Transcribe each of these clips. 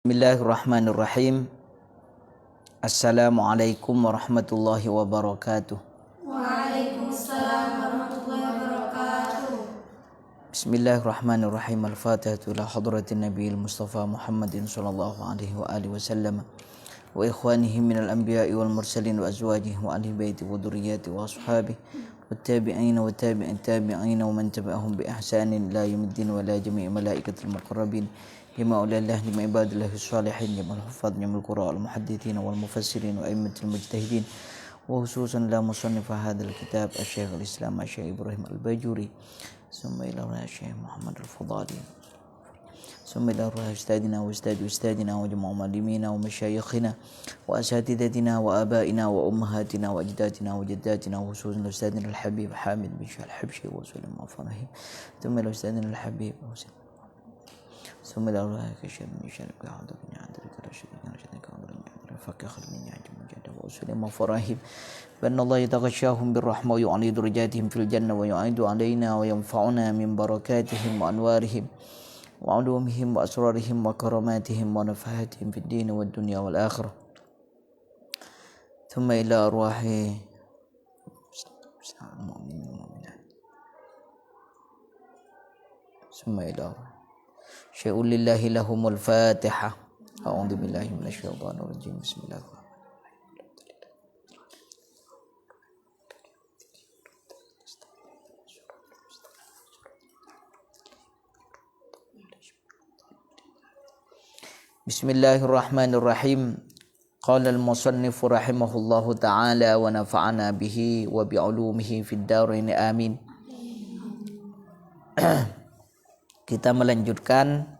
Bismillahirrahmanirrahim. Assalamualaikum warahmatullahi wabarakatuh. Waalaikumsalam warahmatullahi wabarakatuh. Bismillahirrahmanirrahim. Al-Fatihatu ila hadratin Nabiyil Mustafa Muhammadin sallallahu alaihi wa alihi wasallam wa ikhwanihi minal anbiya'i wal mursalin wa azwajihi wa ahli baiti wa dzurriyyati wa ashabihi والتابعين والتابعين التابعين ومن تبعهم بإحسان لا يوم الدين ولا جميع ملائكة المقربين لما أولى الله لما عباد الله الصالحين جمع الحفاظ جمع القراء المحدثين والمفسرين وأئمة المجتهدين وخصوصا لا مصنف هذا الكتاب الشيخ الإسلام الشيخ إبراهيم الباجوري ثم إلى الشيخ محمد الفضالي ثم إلى روح أستاذنا وأستاذ أستاذنا وجميع معلمينا ومشايخنا وأساتذتنا وآبائنا وأمهاتنا وأجدادنا وجداتنا وخصوصا أستاذنا الحبيب حامد بن شاه الحبشي وسلم وفرحه ثم إلى أستاذنا الحبيب ثم إلى روح كشف من شرك حضر من عندك رشدك رشدك حضر من عندك فك خلني عجب مجد وسلم وفرحه بأن الله يتغشاهم بالرحمة ويعلي درجاتهم في الجنة ويعيد علينا وينفعنا من بركاتهم وأنوارهم وعلومهم وأسرارهم وكراماتهم ونفحاتهم في الدين والدنيا والآخرة ثم إلى أرواح المؤمنين والمؤمنات ثم إلى أرواح شيء لله لهم الفاتحة أعوذ بالله من الشيطان الرجيم بسم الله الرحمن Bismillahirrahmanirrahim. Qala al-musannif rahimahullahu ta'ala wa nafa'ana bihi wa bi'ulumihi fid dharain amin. Kita melanjutkan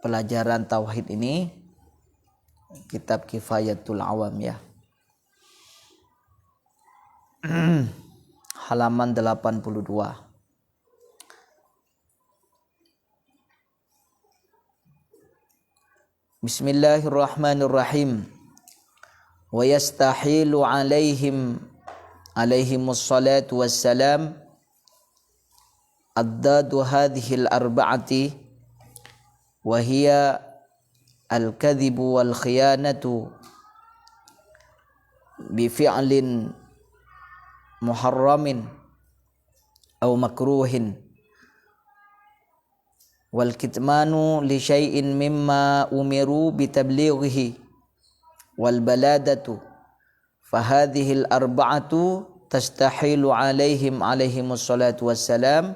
pelajaran tauhid ini, kitab Kifayatul Awam ya. Halaman 82. Bismillahirrahmanirrahim. Wa yastahilu alaihimus salatu wassalam addadu hadhil arba'ati wa hiya al-kadhibu wal khiyanatu bi fi'lin muharramin aw makruhin wal kitmanu li syai'in mimma umiru bitablighihi wal baladatu fahadhil arba'atu tastahilu alaihimus salatu wassalam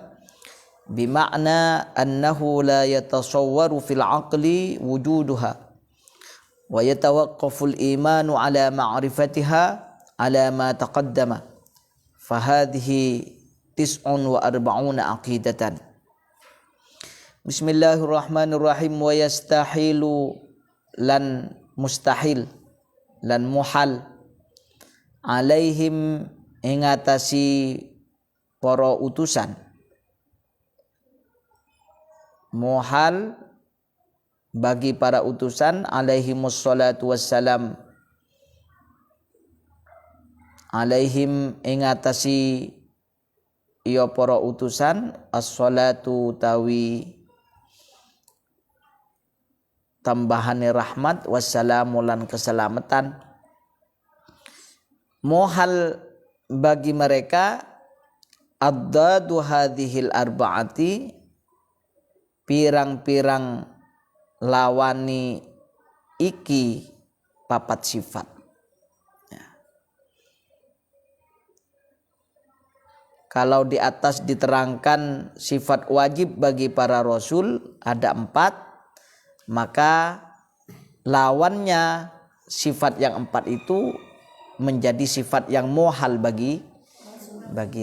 bima'na annahu la yatasawwaru fil aqli wujuduha wa yatawaqqafu al imanu ala ma'rifatiha ala ma taqaddama fahadhihi 49 aqidatan. Bismillahirrahmanirrahim. Wa yastahilu lan mustahil lan muhal alaihim ingatasi para utusan, muhal bagi para utusan alaihimus salatu wassalam, alaihim ingatasi ya para utusan as-salatu tawi tambahane rahmat wassalamu lan keselamatan, mohal bagi mereka addadu hadhil arba'ati pirang-pirang lawani iki papat sifat ya. Kalau di atas diterangkan sifat wajib bagi para rasul ada 4, maka lawannya sifat yang 4 itu menjadi sifat yang mohal bagi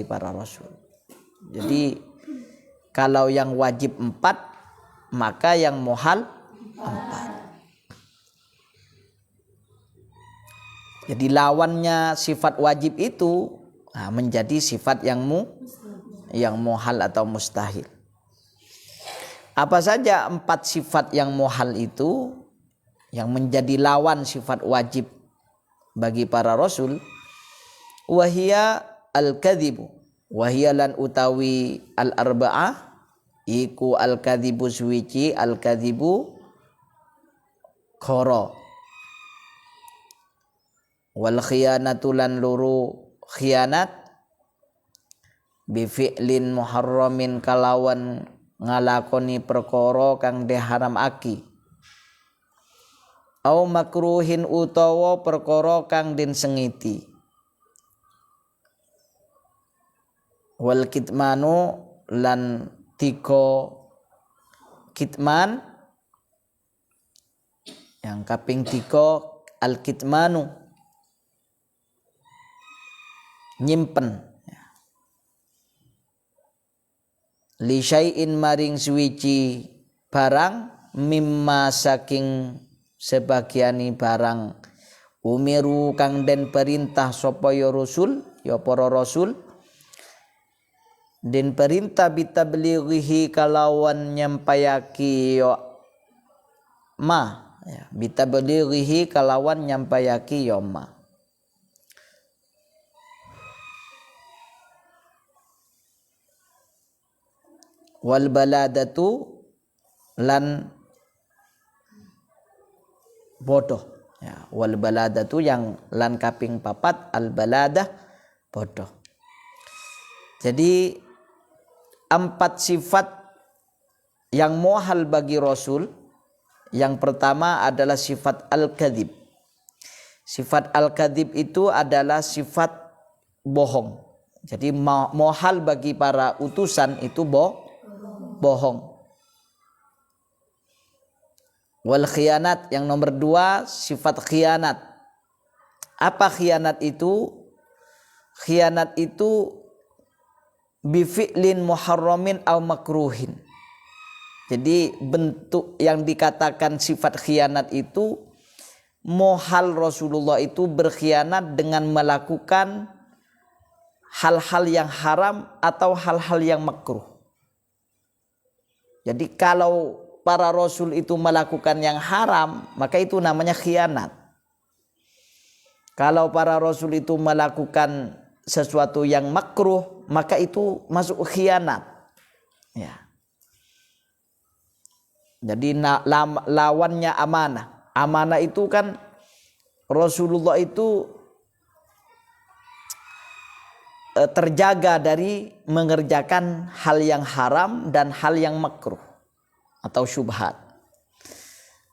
para rasul. Jadi kalau yang wajib 4, maka yang mohal 4. Jadi lawannya sifat wajib itu menjadi sifat yang mohal atau mustahil. Apa saja 4 sifat yang mohal itu yang menjadi lawan sifat wajib bagi para rasul? Wahia al-kadhibu Wahiyalan utawi al-arba'ah iku al-kadzibu suwici al-kadzibu khoro, wal khiyanatu lan luru khianat, bi fi'lin muharramin kalawan ngalakoni perkara kang diharamake, au makruhin utawa perkara kang den sengiti, wal kitmanu lan tiko kitman yang kaping tiko al kitmanu nyimpen li syai'in maring suwici barang mimma saking sebagiani barang umiru kang den perintah sapa ya rasul ya para rasul den perintah bitablighihi kalawan nyampayaki ya ma ya bitablighihi kalawan nyampayaki ya ma. Wal baladatu lan bodoh ya, wal baladatu yang lan kaping papat al baladah bodoh. Jadi 4 sifat yang muhal bagi Rasul. Yang pertama adalah sifat al-kadzib. Sifat al-kadzib itu adalah sifat bohong. Jadi muhal bagi para utusan itu bohong. Wal khianat yang nomor 2 sifat khianat. Apa khianat itu? Khianat itu bifi'lin muharramin au makruhin. Jadi bentuk yang dikatakan sifat khianat itu muhal Rasulullah itu berkhianat dengan melakukan hal-hal yang haram atau hal-hal yang makruh. Jadi kalau para rasul itu melakukan yang haram, maka itu namanya khianat. Kalau para rasul itu melakukan sesuatu yang makruh, maka itu masuk khianat. Ya. Jadi lawannya amanah. Amanah itu kan Rasulullah itu terjaga dari mengerjakan hal yang haram dan hal yang makruh atau syubhat.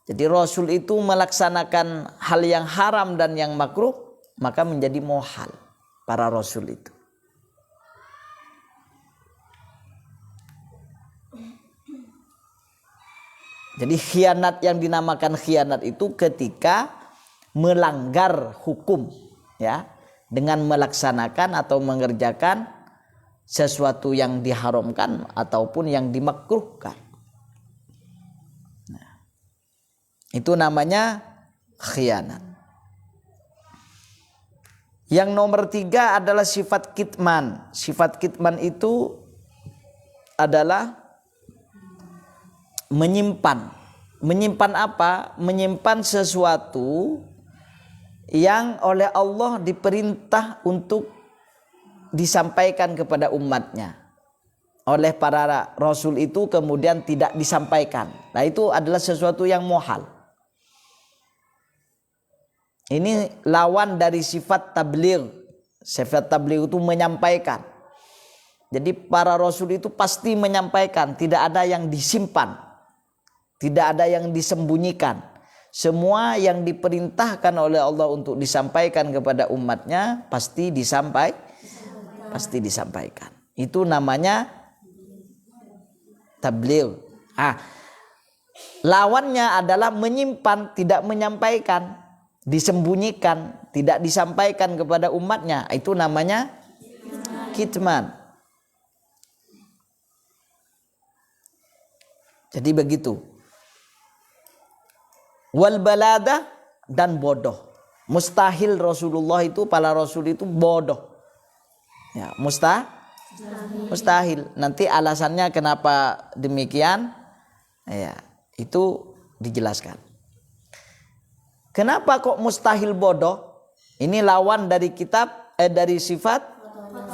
Jadi Rasul itu melaksanakan hal yang haram dan yang makruh, maka menjadi muhal para Rasul itu. Jadi khianat yang dinamakan khianat itu ketika melanggar hukum, ya, dengan melaksanakan atau mengerjakan sesuatu yang diharamkan ataupun yang dimakruhkan. Nah, itu namanya khianat. Yang nomor 3 adalah sifat kitman. Sifat kitman itu adalah menyimpan. Menyimpan apa? Menyimpan sesuatu yang oleh Allah diperintah untuk disampaikan kepada umatnya. Oleh para rasul itu kemudian tidak disampaikan. Nah, itu adalah sesuatu yang muhal. Ini lawan dari sifat tabligh. Sifat tabligh itu menyampaikan. Jadi para rasul itu pasti menyampaikan, tidak ada yang disimpan. Tidak ada yang disembunyikan. Semua yang diperintahkan oleh Allah untuk disampaikan kepada umatnya pasti disampaikan. Itu namanya tabligh. Lawannya adalah menyimpan, tidak menyampaikan, disembunyikan, tidak disampaikan kepada umatnya. Itu namanya kitman. Jadi begitu. Wal baladah dan bodoh. Mustahil Rasulullah itu, para rasul itu bodoh. Ya, mustahil. Nanti alasannya kenapa demikian, ya, itu dijelaskan. Kenapa kok mustahil bodoh? Ini lawan dari kitab dari sifat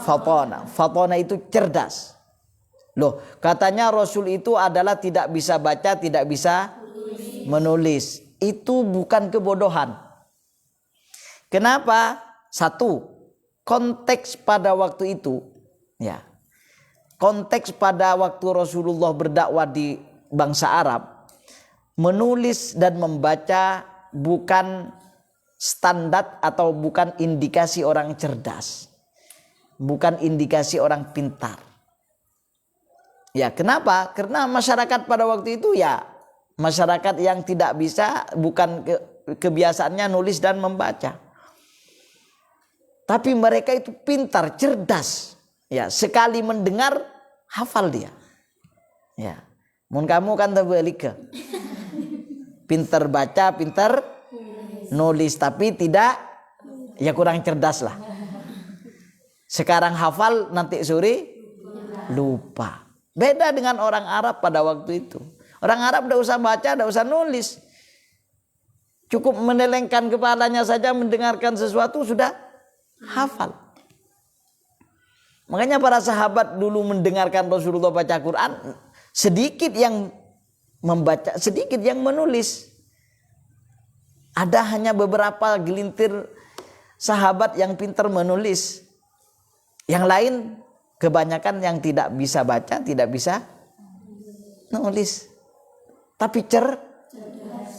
Fatona. Fatona itu cerdas. Loh, katanya Rasul itu adalah tidak bisa baca, tidak bisa menulis. Itu bukan kebodohan. Kenapa? Satu, konteks pada waktu itu, ya. Konteks pada waktu Rasulullah berdakwah di bangsa Arab, menulis dan membaca bukan standar atau bukan indikasi orang cerdas. Bukan indikasi orang pintar. Ya, kenapa? Karena masyarakat pada waktu itu ya masyarakat yang tidak bisa, bukan kebiasaannya nulis dan membaca. Tapi mereka itu pintar, cerdas. Ya, sekali mendengar hafal dia. Ya. Mun kamu kan terbalik. Pintar baca, pintar nulis, tapi tidak, ya kurang cerdas lah. Sekarang hafal, nanti sore lupa. Beda dengan orang Arab pada waktu itu. Orang Arab tidak usah baca, tidak usah nulis. Cukup menelengkan kepalanya saja, mendengarkan sesuatu sudah hafal. Makanya para sahabat dulu mendengarkan Rasulullah baca Quran, sedikit yang membaca, sedikit yang menulis. Ada hanya beberapa gelintir sahabat yang pintar menulis. Yang lain kebanyakan yang tidak bisa baca, tidak bisa nulis. Tapi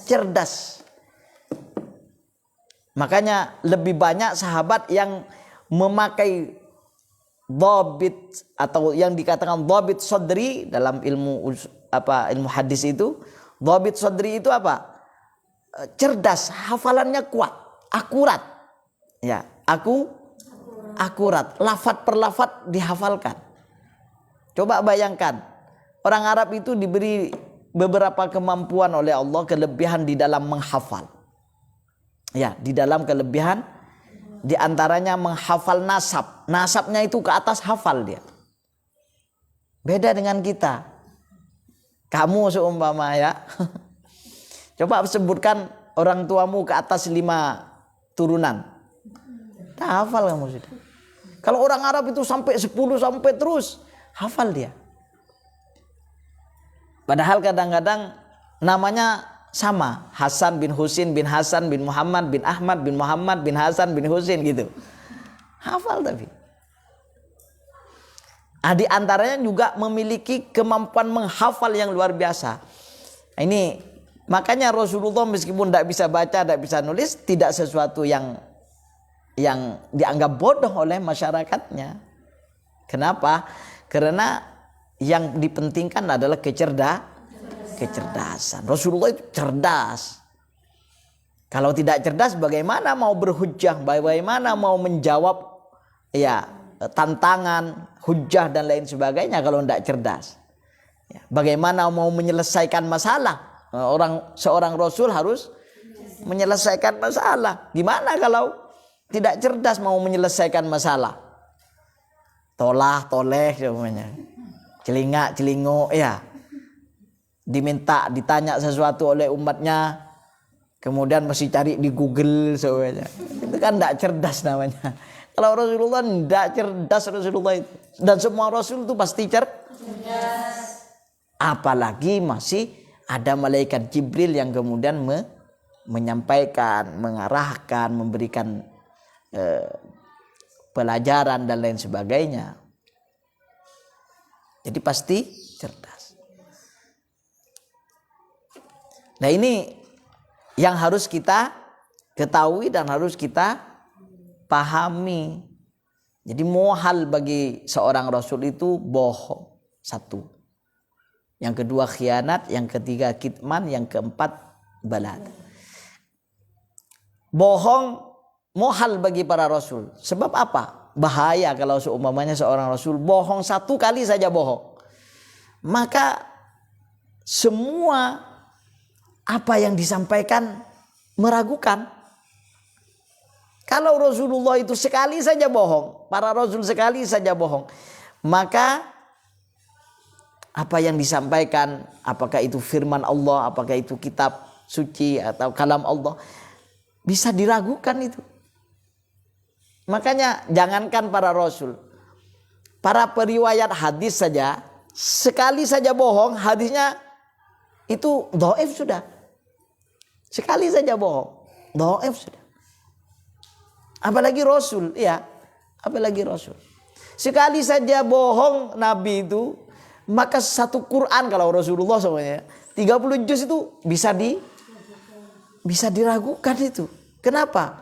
cerdas. Makanya lebih banyak sahabat yang memakai dhabit atau yang dikatakan dhabit sodri dalam ilmu hadis itu. Dhabit sodri itu apa? Cerdas, hafalannya kuat, akurat. Ya, akurat, lafaz per lafaz dihafalkan. Coba bayangkan, orang Arab itu diberi beberapa kemampuan oleh Allah, kelebihan di dalam menghafal. Ya, di dalam kelebihan di antaranya menghafal nasab. Nasabnya itu ke atas hafal dia. Beda dengan kita. Kamu seumpama ya. Coba sebutkan orang tuamu ke atas 5 turunan. Tak hafal kamu sudah. Kalau orang Arab itu sampai 10 sampai terus hafal dia. Padahal kadang-kadang namanya sama, Hasan bin Husin bin Hasan bin Muhammad bin Ahmad bin Muhammad bin Hasan bin Husin gitu. Hafal tapi. Di antaranya juga memiliki kemampuan menghafal yang luar biasa. Ini makanya Rasulullah meskipun tidak bisa baca, tidak bisa nulis, tidak sesuatu yang dianggap bodoh oleh masyarakatnya. Kenapa? Karena yang dipentingkan adalah kecerdasan. Rasulullah itu cerdas. Kalau tidak cerdas bagaimana mau berhujjah, bagaimana mau menjawab ya tantangan, hujjah dan lain sebagainya kalau tidak cerdas. Ya, bagaimana mau menyelesaikan masalah? Seorang rasul harus menyelesaikan masalah. Gimana kalau tidak cerdas mau menyelesaikan masalah? Toleh namanya. Celingak, ya. Ditanya sesuatu oleh umatnya, kemudian masih cari di Google semuanya. Itu kan tidak cerdas namanya. Kalau Rasulullah tidak cerdas Rasulullah itu. Dan semua Rasul itu pasti cerdas. Apalagi masih ada malaikat Jibril yang kemudian menyampaikan, mengarahkan, memberikan pelajaran dan lain sebagainya. Jadi pasti cerdas. Nah ini yang harus kita ketahui dan harus kita pahami. Jadi muhal bagi seorang Rasul itu bohong. 1. Yang kedua khianat. Yang ketiga kitman. Yang keempat balad. Bohong muhal bagi para Rasul. Sebab apa? Bahaya kalau seumpamanya seorang Rasul bohong 1 kali saja bohong. Maka semua apa yang disampaikan meragukan. Kalau Rasulullah itu sekali saja bohong, para Rasul sekali saja bohong, maka apa yang disampaikan, apakah itu firman Allah, apakah itu kitab suci atau kalam Allah, bisa diragukan itu. Makanya jangankan para Rasul, para periwayat hadis saja sekali saja bohong, hadisnya itu dhaif sudah. Sekali saja bohong, dhaif sudah. Apalagi Rasul, ya. Apalagi Rasul. Sekali saja bohong Nabi itu, maka satu Quran kalau Rasulullah semuanya 30 juz itu bisa diragukan itu. Kenapa?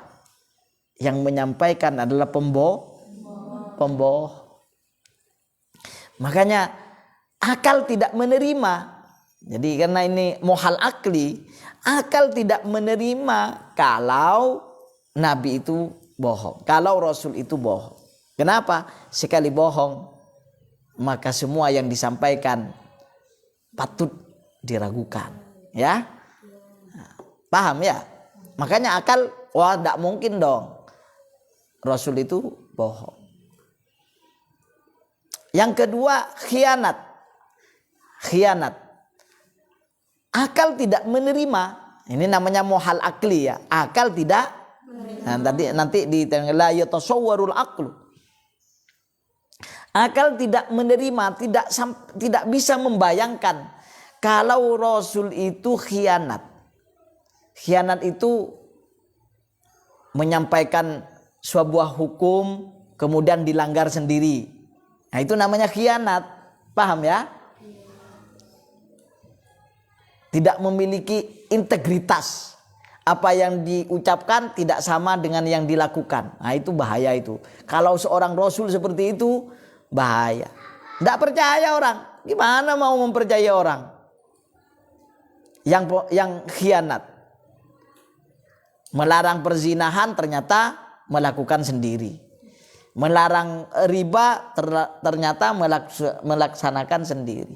Yang menyampaikan adalah pembohong. Makanya akal tidak menerima. Jadi karena ini mohal akli, akal tidak menerima kalau Nabi itu bohong, kalau Rasul itu bohong. Kenapa? Sekali bohong, maka semua yang disampaikan patut diragukan. Ya, paham ya? Makanya akal, wah tidak mungkin dong Rasul itu bohong. Yang kedua, khianat. Akal tidak menerima. Ini namanya mohal akli ya. Akal tidak. Nah, nanti di la yatasawwarul aqlu. Akal tidak menerima, tidak bisa membayangkan kalau Rasul itu khianat. Khianat itu menyampaikan sebuah hukum kemudian dilanggar sendiri. Nah, itu namanya khianat. Paham ya? Tidak memiliki integritas. Apa yang diucapkan tidak sama dengan yang dilakukan. Nah, itu bahaya itu. Kalau seorang Rasul seperti itu, bahaya. Tidak percaya orang. Gimana mau mempercayai orang yang khianat? Melarang perzinahan ternyata melakukan sendiri. Melarang riba ternyata melaksanakan sendiri.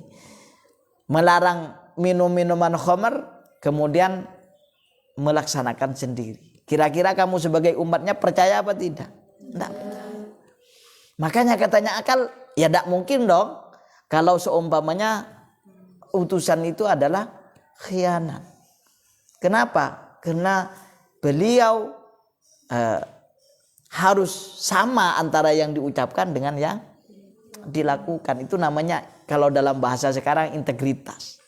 Melarang minum-minuman khamr kemudian melaksanakan sendiri. Kira-kira kamu sebagai umatnya percaya apa tidak? Tidak. Makanya katanya akal, ya tidak mungkin dong kalau seumpamanya utusan itu adalah khianat. Kenapa? Karena beliau harus sama antara yang diucapkan dengan yang dilakukan. Itu namanya kalau dalam bahasa sekarang integritas.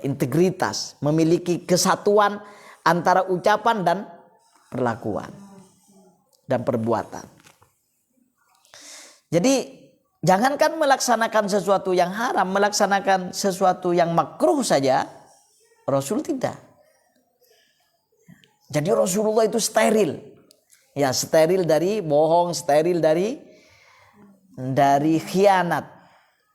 Integritas, memiliki kesatuan antara ucapan dan perlakuan dan perbuatan. Jadi jangankan melaksanakan sesuatu yang haram, melaksanakan sesuatu yang makruh saja Rasul tidak. Jadi Rasulullah itu steril. Ya, steril dari bohong, steril dari khianat,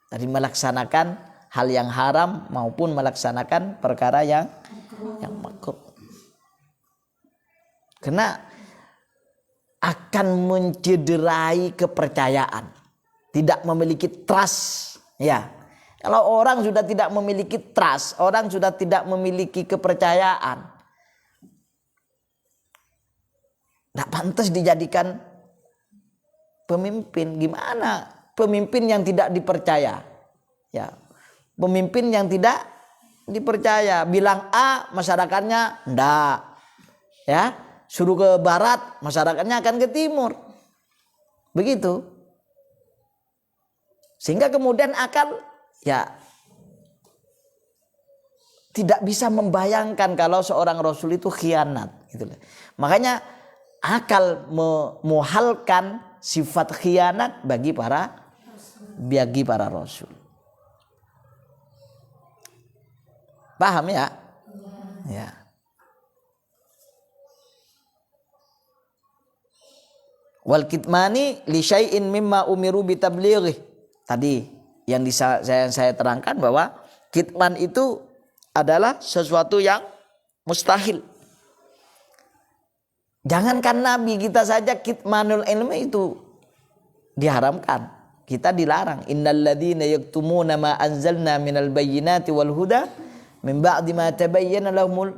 dari melaksanakan hal yang haram maupun melaksanakan perkara yang makruh. Karena akan mencederai kepercayaan, tidak memiliki trust. Ya, kalau orang sudah tidak memiliki trust, orang sudah tidak memiliki kepercayaan, tidak pantas dijadikan pemimpin. Gimana pemimpin yang tidak dipercaya? Ya, pemimpin yang tidak dipercaya, bilang A, masyarakatnya enggak. Ya, suruh ke barat, masyarakatnya akan ke timur. Begitu. Sehingga kemudian akal ya tidak bisa membayangkan kalau seorang Rasul itu khianat. Gitu. Makanya akal memuhalkan sifat khianat bagi para Rasul. Paham ya? Ya. Wal kitmani li syai'in mimma umiru bitablighi. Tadi yang saya terangkan bahwa kitman itu adalah sesuatu yang mustahil. Jangankan Nabi, kita saja kitmanul ilmi itu diharamkan. Kita dilarang. Innal ladzina yaktumuna ma anzalna minal bayyinati wal huda min ba'di ma tabayyana lahumul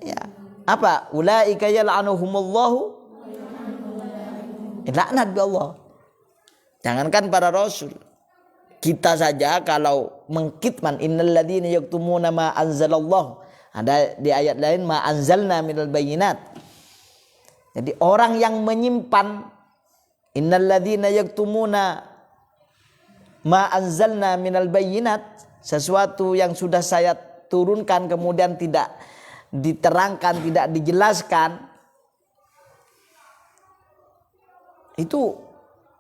ya apa ulaika yal'anuhumullahu laknat Allah. Jangankan para rasul, kita saja kalau mengkitman innal ladzina yaktumuna ma anzalallahu, ada di ayat lain ma anzalna minal bayyinat. Jadi orang yang menyimpan Innalladzina yaktumuna ma anzalna minal bayyinat, sesuatu yang sudah saya turunkan kemudian tidak diterangkan, tidak dijelaskan, itu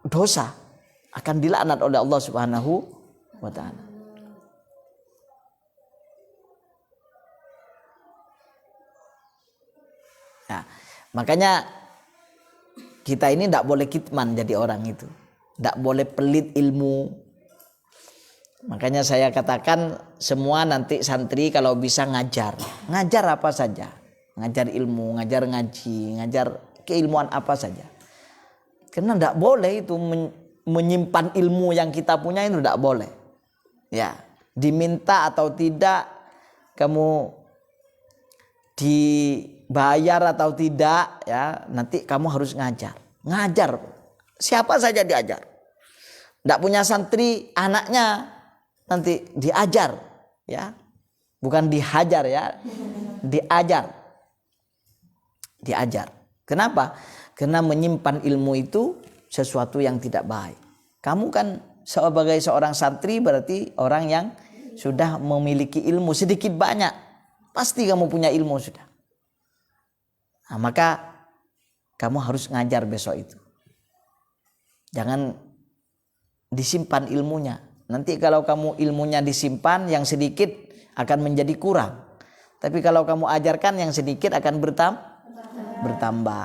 dosa, akan dilaknat oleh Allah Subhanahu wa taala. Nah, makanya kita ini tidak boleh kitman jadi orang itu, tidak boleh pelit ilmu. Makanya saya katakan semua nanti santri kalau bisa ngajar apa saja, ngajar ilmu, ngajar ngaji, ngajar keilmuan apa saja. Karena tidak boleh itu menyimpan ilmu yang kita punya itu tidak boleh. Ya, diminta atau tidak, kamu dibayar atau tidak, ya nanti kamu harus ngajar. Ngajar siapa saja diajar. Tidak punya santri, anaknya nanti diajar, ya, bukan dihajar, ya, diajar. Kenapa? Karena menyimpan ilmu itu sesuatu yang tidak baik. Kamu kan sebagai seorang santri berarti orang yang sudah memiliki ilmu sedikit banyak, pasti kamu punya ilmu sudah. Nah, maka kamu harus ngajar besok itu. Jangan disimpan ilmunya. Nanti kalau kamu ilmunya disimpan, yang sedikit akan menjadi kurang. Tapi kalau kamu ajarkan, yang sedikit akan bertambah.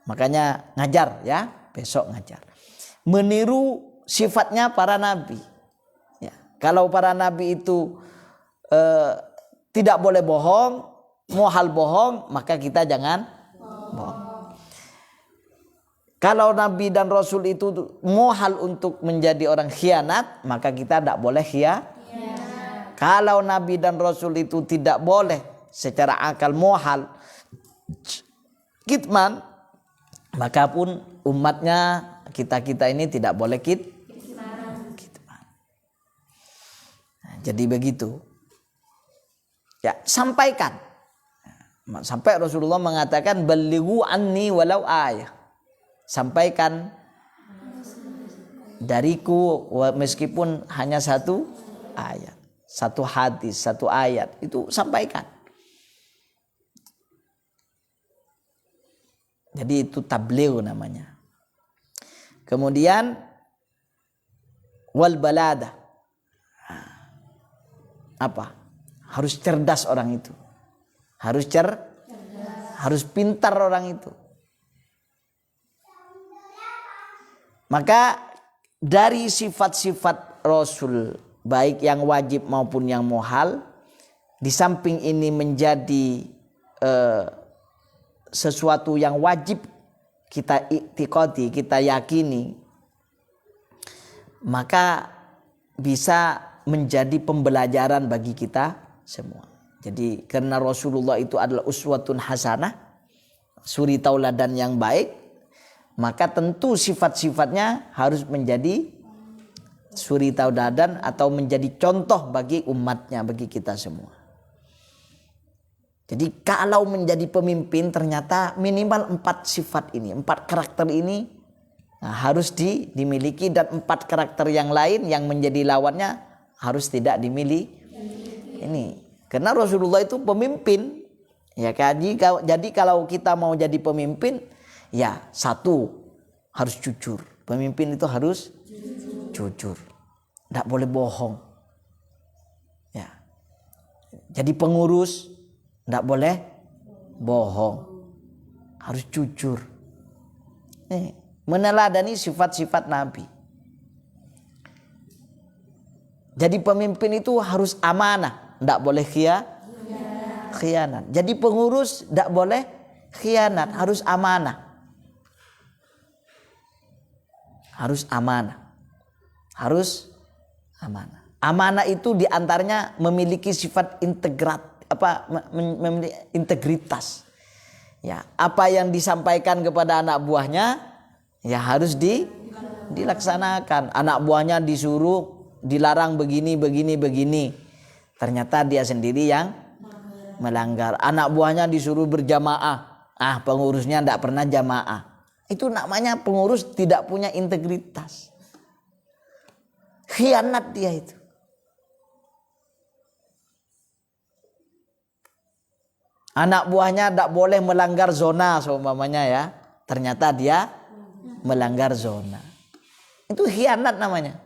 Makanya ngajar, ya, besok ngajar. Meniru sifatnya para nabi. Ya, kalau para nabi itu tidak boleh bohong, muhal bohong, maka kita jangan bohong. Kalau Nabi dan Rasul itu muhal untuk menjadi orang khianat, maka kita tidak boleh khianat. Kalau Nabi dan Rasul itu tidak boleh secara akal muhal kitman, maka pun umatnya kita ini tidak boleh kitman. Nah, jadi begitu. Ya, sampaikan. Sampai Rasulullah mengatakan balighu anni walau ayah. Sampaikan dariku meskipun hanya satu ayat, satu hadis, satu ayat, itu sampaikan. Jadi itu tabligh namanya. Kemudian wal balada. Apa? Harus cerdas orang itu. Harus pintar orang itu. Maka dari sifat-sifat Rasul, baik yang wajib maupun yang muhal, di samping ini menjadi sesuatu yang wajib kita i'tiqadi, kita yakini, maka bisa menjadi pembelajaran bagi kita semua. Jadi karena Rasulullah itu adalah uswatun hasanah, suri tauladan yang baik, maka tentu sifat-sifatnya harus menjadi suri tauladan atau menjadi contoh bagi umatnya, bagi kita semua. Jadi kalau menjadi pemimpin ternyata minimal 4 sifat ini, 4 karakter ini harus dimiliki, dan 4 karakter yang lain yang menjadi lawannya harus tidak dimiliki. Ini karena Rasulullah itu pemimpin, ya kan? Jadi kalau kita mau jadi pemimpin, ya, satu, harus jujur. Pemimpin itu harus jujur. Tidak boleh bohong. Ya. Jadi pengurus tidak boleh bohong. Harus jujur. Meneladani sifat-sifat Nabi. Jadi pemimpin itu harus amanah. Tidak boleh khianat. Jadi pengurus tidak boleh khianat. Harus amanah. Harus amanah. Amanah itu diantaranya memiliki sifat memiliki integritas. Ya, apa yang disampaikan kepada anak buahnya, ya harus dilaksanakan. Anak buahnya disuruh dilarang begini. Ternyata dia sendiri yang melanggar. Anak buahnya disuruh berjamaah. Pengurusnya tidak pernah jamaah. Itu namanya pengurus tidak punya integritas. Khianat dia itu. Anak buahnya tidak boleh melanggar zona seumpamanya ya. Ternyata dia melanggar zona. Itu khianat namanya.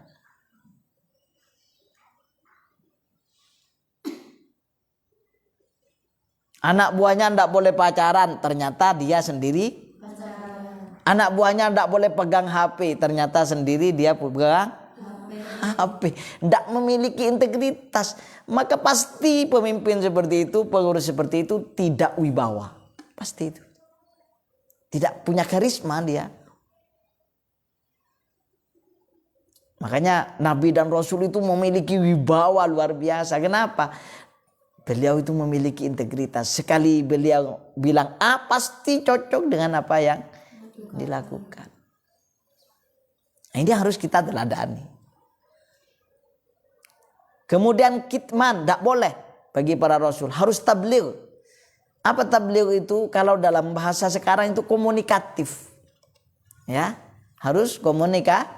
Anak buahnya tidak boleh pacaran, ternyata dia sendiri pacaran. Anak buahnya tidak boleh pegang HP, ternyata sendiri dia pegang HP. Tidak memiliki integritas. Maka pasti pemimpin seperti itu, pengurus seperti itu tidak wibawa. Pasti itu. Tidak punya karisma dia. Makanya Nabi dan Rasul itu memiliki wibawa luar biasa. Kenapa? Beliau itu memiliki integritas. Sekali beliau bilang A, pasti cocok dengan apa yang dilakukan. Nah, ini harus kita teladani. Kemudian kitman, tidak boleh bagi para Rasul. Harus tabligh. Apa tabligh itu? Kalau dalam bahasa sekarang itu komunikatif. Ya, harus komunikatif.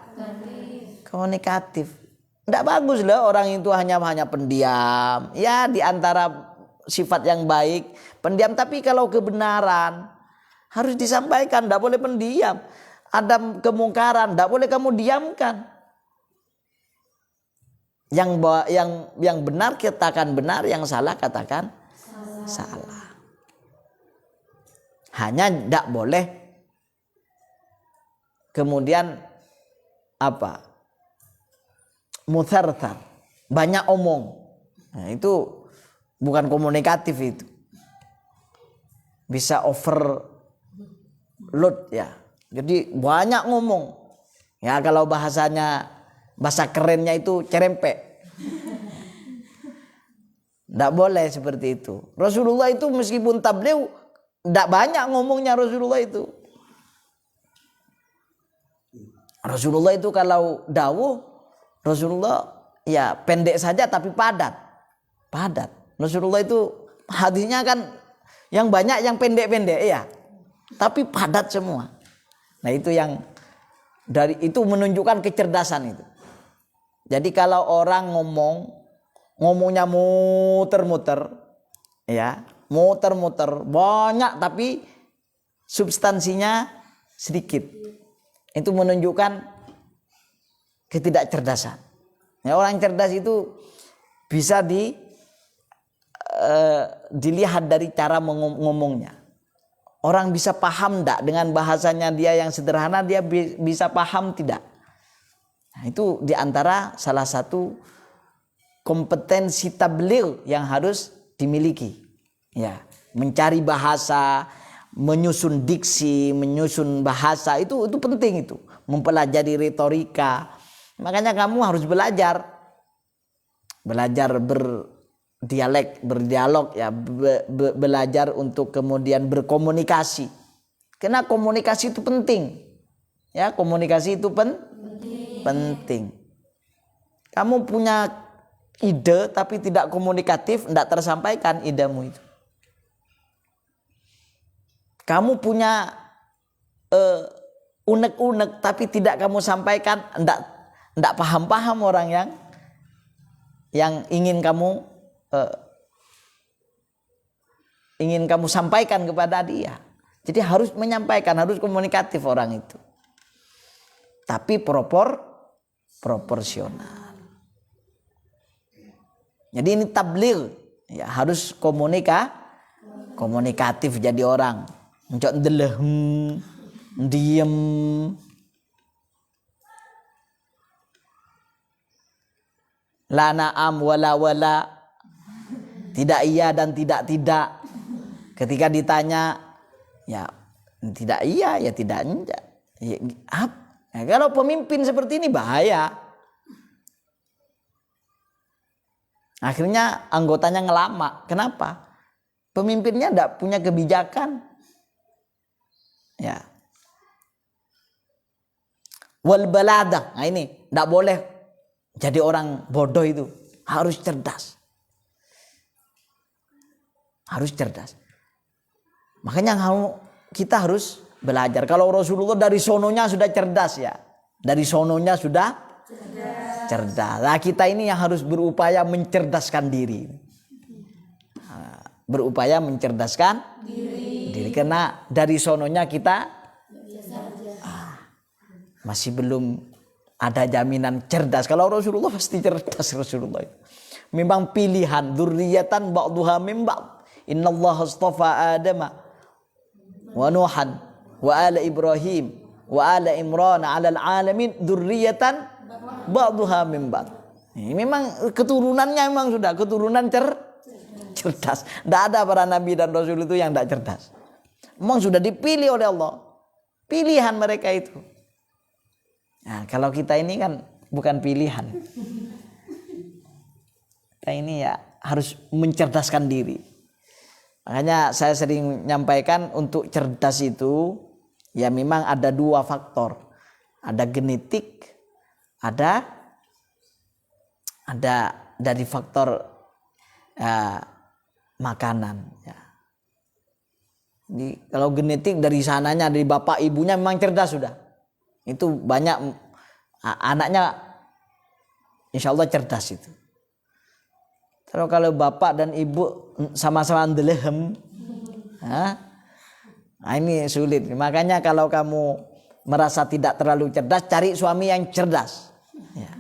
Tidak bagus loh orang itu hanya pendiam. Ya, di antara sifat yang baik pendiam, tapi kalau kebenaran harus disampaikan, tidak boleh pendiam. Ada kemungkaran, tidak boleh kamu diamkan. Yang benar katakan benar, yang salah katakan salah. Hanya tidak boleh kemudian apa? Mutharthar, banyak omong. Nah, itu bukan komunikatif itu. Bisa overload ya. Jadi banyak ngomong. Ya kalau bahasa kerennya itu cerempek. Tidak boleh seperti itu. Rasulullah itu meskipun tabligh tidak banyak ngomongnya Rasulullah itu. Rasulullah itu kalau dawuh Rasulullah ya pendek saja tapi padat. Rasulullah itu hadisnya kan yang banyak yang pendek-pendek ya. Tapi padat semua. Nah, itu yang itu menunjukkan kecerdasan itu. Jadi kalau orang ngomongnya muter-muter ya, muter-muter banyak tapi substansinya sedikit. Itu menunjukkan ketidakcerdasan. Ya, orang cerdas itu bisa dilihat dari cara ngomongnya. Orang bisa paham tidak dengan bahasanya dia yang sederhana, dia bisa paham tidak. Nah, itu diantara salah satu kompetensi tabligh yang harus dimiliki. Ya, mencari bahasa, menyusun diksi, menyusun bahasa itu penting itu. Mempelajari retorika. Makanya kamu harus belajar berdialog ya, belajar untuk kemudian berkomunikasi. Karena komunikasi itu penting. Ya, komunikasi itu penting. Kamu punya ide tapi tidak komunikatif, tidak tersampaikan idemu itu. Kamu punya unek-unek tapi tidak kamu sampaikan, tidak paham-paham orang yang ingin kamu sampaikan kepada dia. Jadi harus menyampaikan, harus komunikatif orang itu. Tapi proporsional. Jadi ini tabligh ya, harus komunikatif jadi orang. Mencok ndeleh, diem. La na'am wala. Tidak iya dan tidak. Ketika ditanya ya tidak iya ya tidak enggak. Ya, kalau pemimpin seperti ini bahaya. Akhirnya anggotanya ngelama. Kenapa? Pemimpinnya tidak punya kebijakan. Ya. Wal baladah. Nah ini tidak boleh jadi orang bodoh itu. Harus cerdas. Makanya kita harus belajar. Kalau Rasulullah dari sononya sudah cerdas ya. Dari sononya sudah cerdas. Nah, kita ini yang harus berupaya mencerdaskan diri. Berupaya mencerdaskan diri. Karena dari sononya kita masih belum ada jaminan cerdas. Kalau Rasulullah pasti cerdas Rasulullah. Memang pilihan dzurriyyatan ba'duha min ba'd. Innallaha astafa Adama wa Nuhan wa ala Ibrahim wa ala Imran 'alal 'alamin dzurriyyatan ba'duha min ba'd. Ini memang keturunannya memang sudah keturunan cerdas. Tidak ada para nabi dan rasul itu yang tidak cerdas. Memang sudah dipilih oleh Allah. Pilihan mereka itu. Nah, kalau kita ini kan bukan pilihan. Kita ini ya harus mencerdaskan diri. Makanya saya sering menyampaikan untuk cerdas itu ya memang ada dua faktor. Ada genetik, ada dari faktor makanan. Ya. Jadi, kalau genetik dari sananya dari bapak ibunya memang cerdas sudah. Itu banyak anaknya insya Allah cerdas itu. Kalau bapak dan ibu sama-sama ndelehem, nah ini sulit. Makanya kalau kamu merasa tidak terlalu cerdas, cari suami yang cerdas. Ya.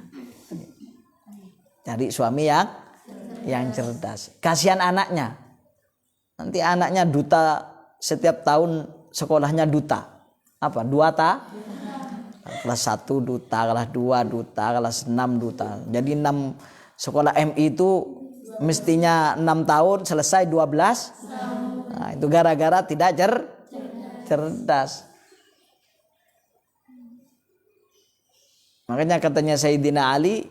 Cari suami yang cerdas. Kasihan anaknya. Nanti anaknya duta, setiap tahun sekolahnya duta. Apa? Duta? Kelas 1 duta, kelas 2 duta, kelas 6 duta. Jadi 6 sekolah MI itu mestinya 6 tahun selesai 12. Nah, itu gara-gara tidak cerdas. Makanya katanya Sayyidina Ali,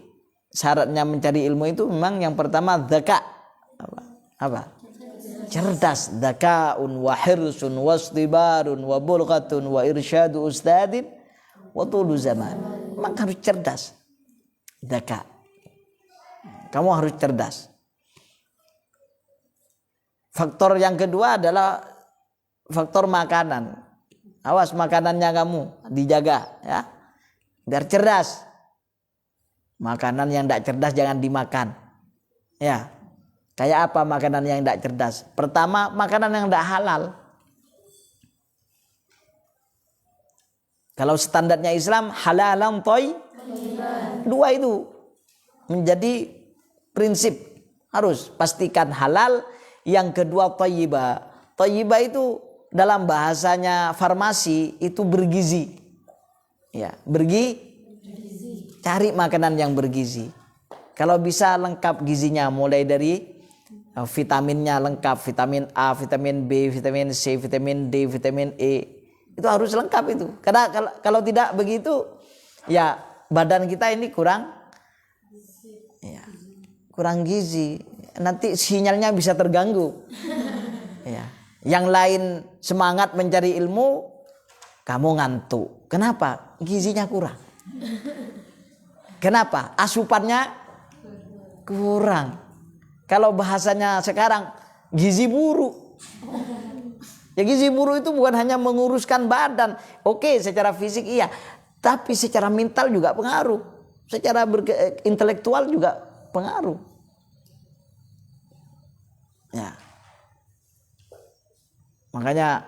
syaratnya mencari ilmu itu memang yang pertama dzaka. Apa? Cerdas. Dzakaun wa hirsun wastibarun wa bulghatun wa irsyadu ustadin wa tulu zaman. Maka harus cerdas. Dzaka. Kamu harus cerdas. Faktor yang kedua adalah faktor makanan. Awas makanannya kamu dijaga ya. Biar cerdas. Makanan yang tidak cerdas jangan dimakan. Ya. Kayak apa makanan yang tidak cerdas? Pertama, makanan yang tidak halal. Kalau standarnya Islam halalan dua itu menjadi prinsip. Harus pastikan halal. Yang kedua thayyibah. Thayyibah itu dalam bahasanya farmasi itu bergizi. Ya, cari makanan yang bergizi. Kalau bisa lengkap gizinya, mulai dari vitaminnya lengkap, vitamin A, vitamin B, vitamin C, vitamin D, vitamin E. Itu harus lengkap itu. Karena kalau tidak begitu, ya badan kita ini kurang gizi. Nanti sinyalnya bisa terganggu. Ya. Yang lain semangat mencari ilmu, kamu ngantuk. Kenapa? Gizinya kurang. Kenapa? Asupannya kurang. Kalau bahasanya sekarang gizi buruk. Ya gizi buruk itu bukan hanya menguruskan badan. Oke, secara fisik iya, tapi secara mental juga pengaruh. Secara intelektual juga pengaruh. Ya. Makanya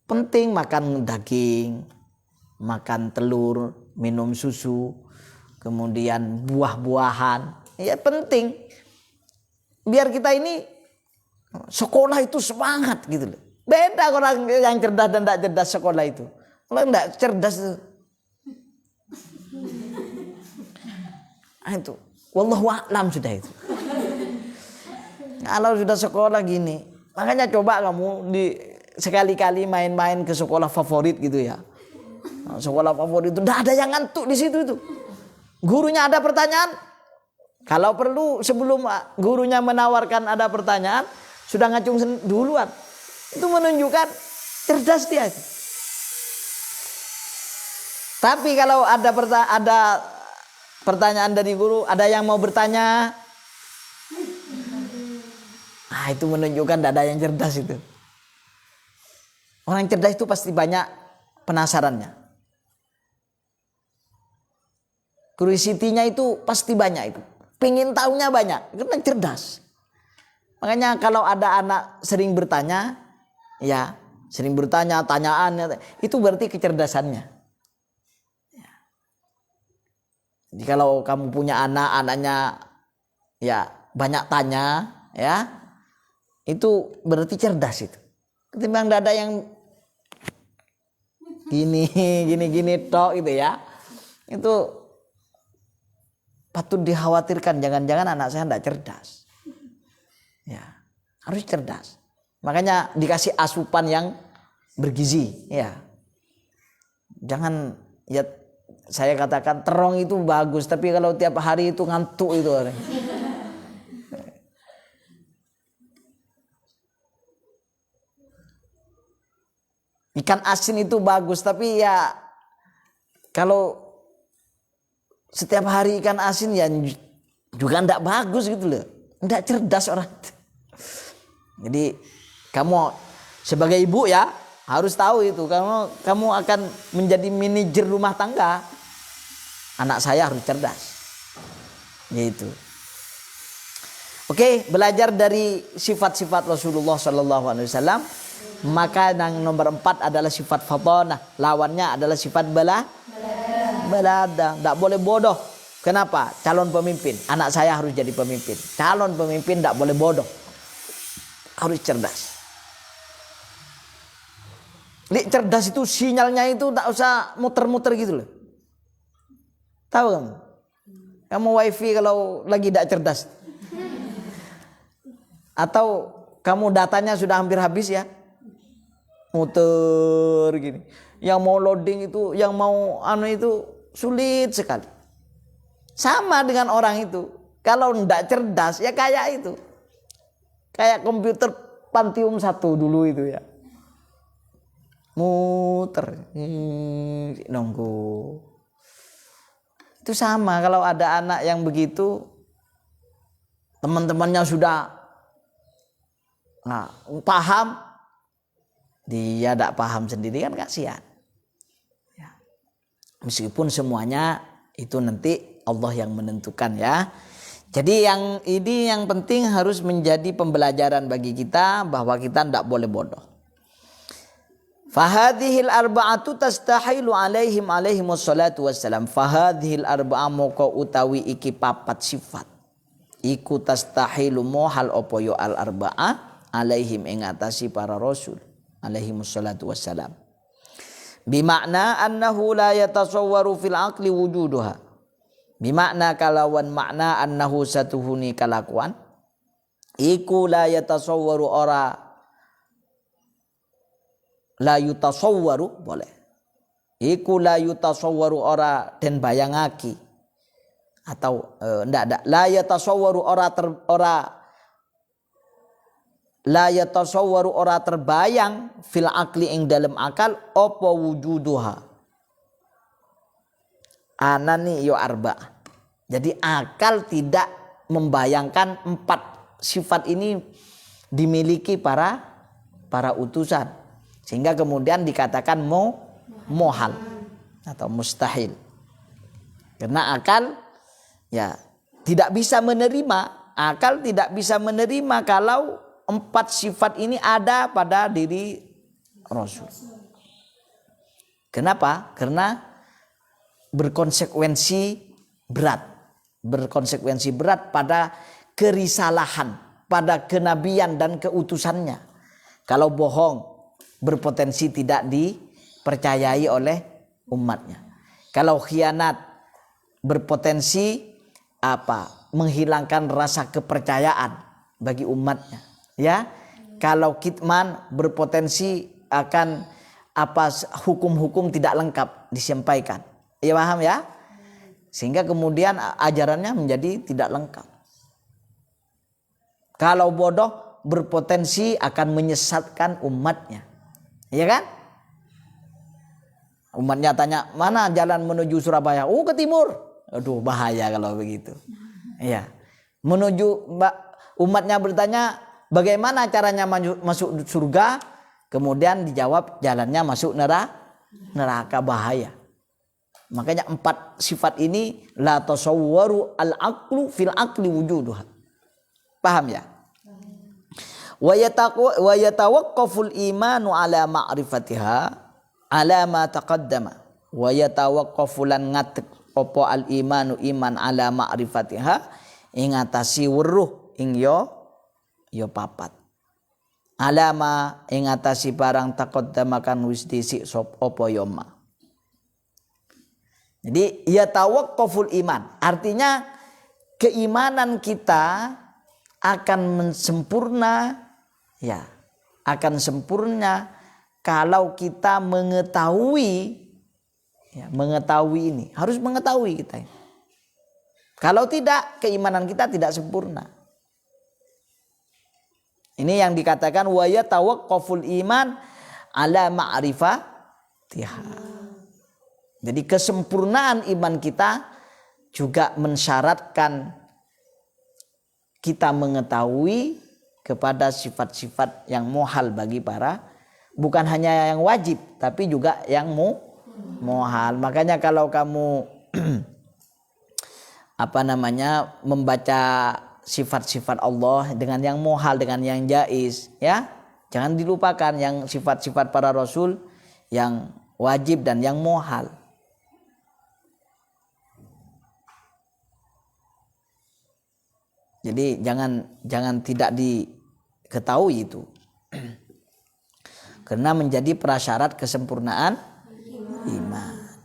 penting makan daging, makan telur, minum susu, kemudian buah-buahan. Ya penting. Biar kita ini sekolah itu semangat gitu loh. Beda orang yang cerdas dan tidak cerdas sekolah itu. Kalau tidak cerdas itu wallahu a'lam sudah itu. Kalau sudah sekolah gini, makanya coba kamu sekali-kali main-main ke sekolah favorit gitu ya. Sekolah favorit itu tidak ada yang ngantuk di situ itu. Gurunya ada pertanyaan. Kalau perlu sebelum gurunya menawarkan ada pertanyaan, sudah ngacung duluan. Itu menunjukkan cerdas dia. Tapi kalau ada pertanyaan dari guru, ada yang mau bertanya, itu menunjukkan tidak ada yang cerdas itu. Orang cerdas itu pasti banyak penasarannya. Curiosity-nya itu pasti banyak itu. Pengen tahunya banyak, karena cerdas. Makanya kalau ada anak sering bertanya, ya sering bertanya, tanyaan, itu berarti kecerdasannya. Ya. Jadi kalau kamu punya anak, anaknya ya banyak tanya, ya itu berarti cerdas itu. Ketimbang ada yang gini tok gitu ya. Itu patut dikhawatirkan, jangan-jangan anak saya tidak cerdas. Ya, harus cerdas. Makanya dikasih asupan yang bergizi, ya. Jangan ya saya katakan terong itu bagus, tapi kalau tiap hari itu ngantuk itu. Ikan asin itu bagus, tapi ya kalau setiap hari ikan asin ya juga tidak bagus gitu loh. Tidak cerdas orang. Jadi kamu sebagai ibu ya harus tahu itu. Kamu akan menjadi manajer rumah tangga. Anak saya harus cerdas. Gitu. Oke, belajar dari sifat-sifat Rasulullah SAW. Maka yang nomor 4 adalah sifat fatonah. Lawannya adalah sifat belada. Tidak boleh bodoh. Kenapa? Calon pemimpin. Anak saya harus jadi pemimpin. Calon pemimpin tidak boleh bodoh. Harus cerdas. Cerdas itu sinyalnya itu tak usah muter-muter gitu loh. Tahu kamu? Kamu wifi kalau lagi tidak cerdas. Atau kamu datanya sudah hampir habis ya. Muter gini. Yang mau loading itu, yang mau itu sulit sekali. Sama dengan orang itu. Kalau tidak cerdas ya kayak itu. Kayak komputer Pentium 1 dulu itu ya. Muter. Nunggu. Itu sama kalau ada anak yang begitu. Teman-temannya sudah paham. Dia tidak paham sendiri kan kasihan. Ya. Meskipun semuanya itu nanti Allah yang menentukan ya. Jadi yang penting harus menjadi pembelajaran bagi kita bahwa kita tidak boleh bodoh. Fahadhil arba'atu tastahilu alaihimus salatu wassalam. Fahadhil arba'a moko utawi iki papat sifat. Iku tastahilu mohal opo yo al arba'a alaihim ing atasi para rasul alaihimus salatu wassalam. Bimakna annahu la yatasawwaru fil aqli wujuduha. Bimakna kalawan makna annahu satuhuni kalakuan iku la yatasawwaru ora la yutasawwaru boleh iku la yutasawwaru ora den bayangaki atau ndak la yatasawwaru la yatasawwaru ora terbayang fil aqli ing dalam akal apa wujuduha anani yo arba'ah. Jadi akal tidak membayangkan 4 sifat ini dimiliki para utusan. Sehingga kemudian dikatakan mohal atau mustahil. Karena akal ya tidak bisa menerima. Akal tidak bisa menerima kalau 4 sifat ini ada pada diri Rasul. Kenapa? Karena berkonsekuensi berat pada kerisalahan, pada kenabian dan keutusannya. Kalau bohong berpotensi tidak dipercayai oleh umatnya. Kalau khianat berpotensi menghilangkan rasa kepercayaan bagi umatnya. Ya, kalau kitman berpotensi akan hukum-hukum tidak lengkap disampaikan. Ya paham ya? Sehingga kemudian ajarannya menjadi tidak lengkap. Kalau bodoh berpotensi akan menyesatkan umatnya. Iya kan? Umatnya tanya, mana jalan menuju Surabaya? Ke timur. Aduh, bahaya kalau begitu. Iya. Umatnya bertanya, bagaimana caranya masuk surga? Kemudian dijawab jalannya masuk neraka, bahaya. Makanya 4 sifat ini la tasawwaru al-aqlu fil aqli wujuduha. Paham ya? Wa yatawaqqaful imanu ala ma'rifatiha ala ma taqaddama. Wa yatawaqqafu lan ngatek opo al imanu iman ala ma'rifatiha ing atasi weruh ing yo papat. Alama ing atasi barang taqaddama kan wis dhisik sop opo yo ma. Jadi yatawaqqaful iman artinya keimanan kita akan sempurna ya, akan sempurna kalau kita mengetahui ya, mengetahui ini, harus mengetahui kita. Kalau tidak, keimanan kita tidak sempurna. Ini yang dikatakan wa yatawaqqaful iman ala ma'rifatiha. Jadi kesempurnaan iman kita juga mensyaratkan kita mengetahui kepada sifat-sifat yang muhal bagi para, bukan hanya yang wajib tapi juga yang muhal. Makanya kalau kamu membaca sifat-sifat Allah dengan yang muhal, dengan yang jaiz, ya jangan dilupakan yang sifat-sifat para rasul yang wajib dan yang muhal. Jadi jangan tidak diketahui itu. Karena menjadi prasyarat kesempurnaan iman.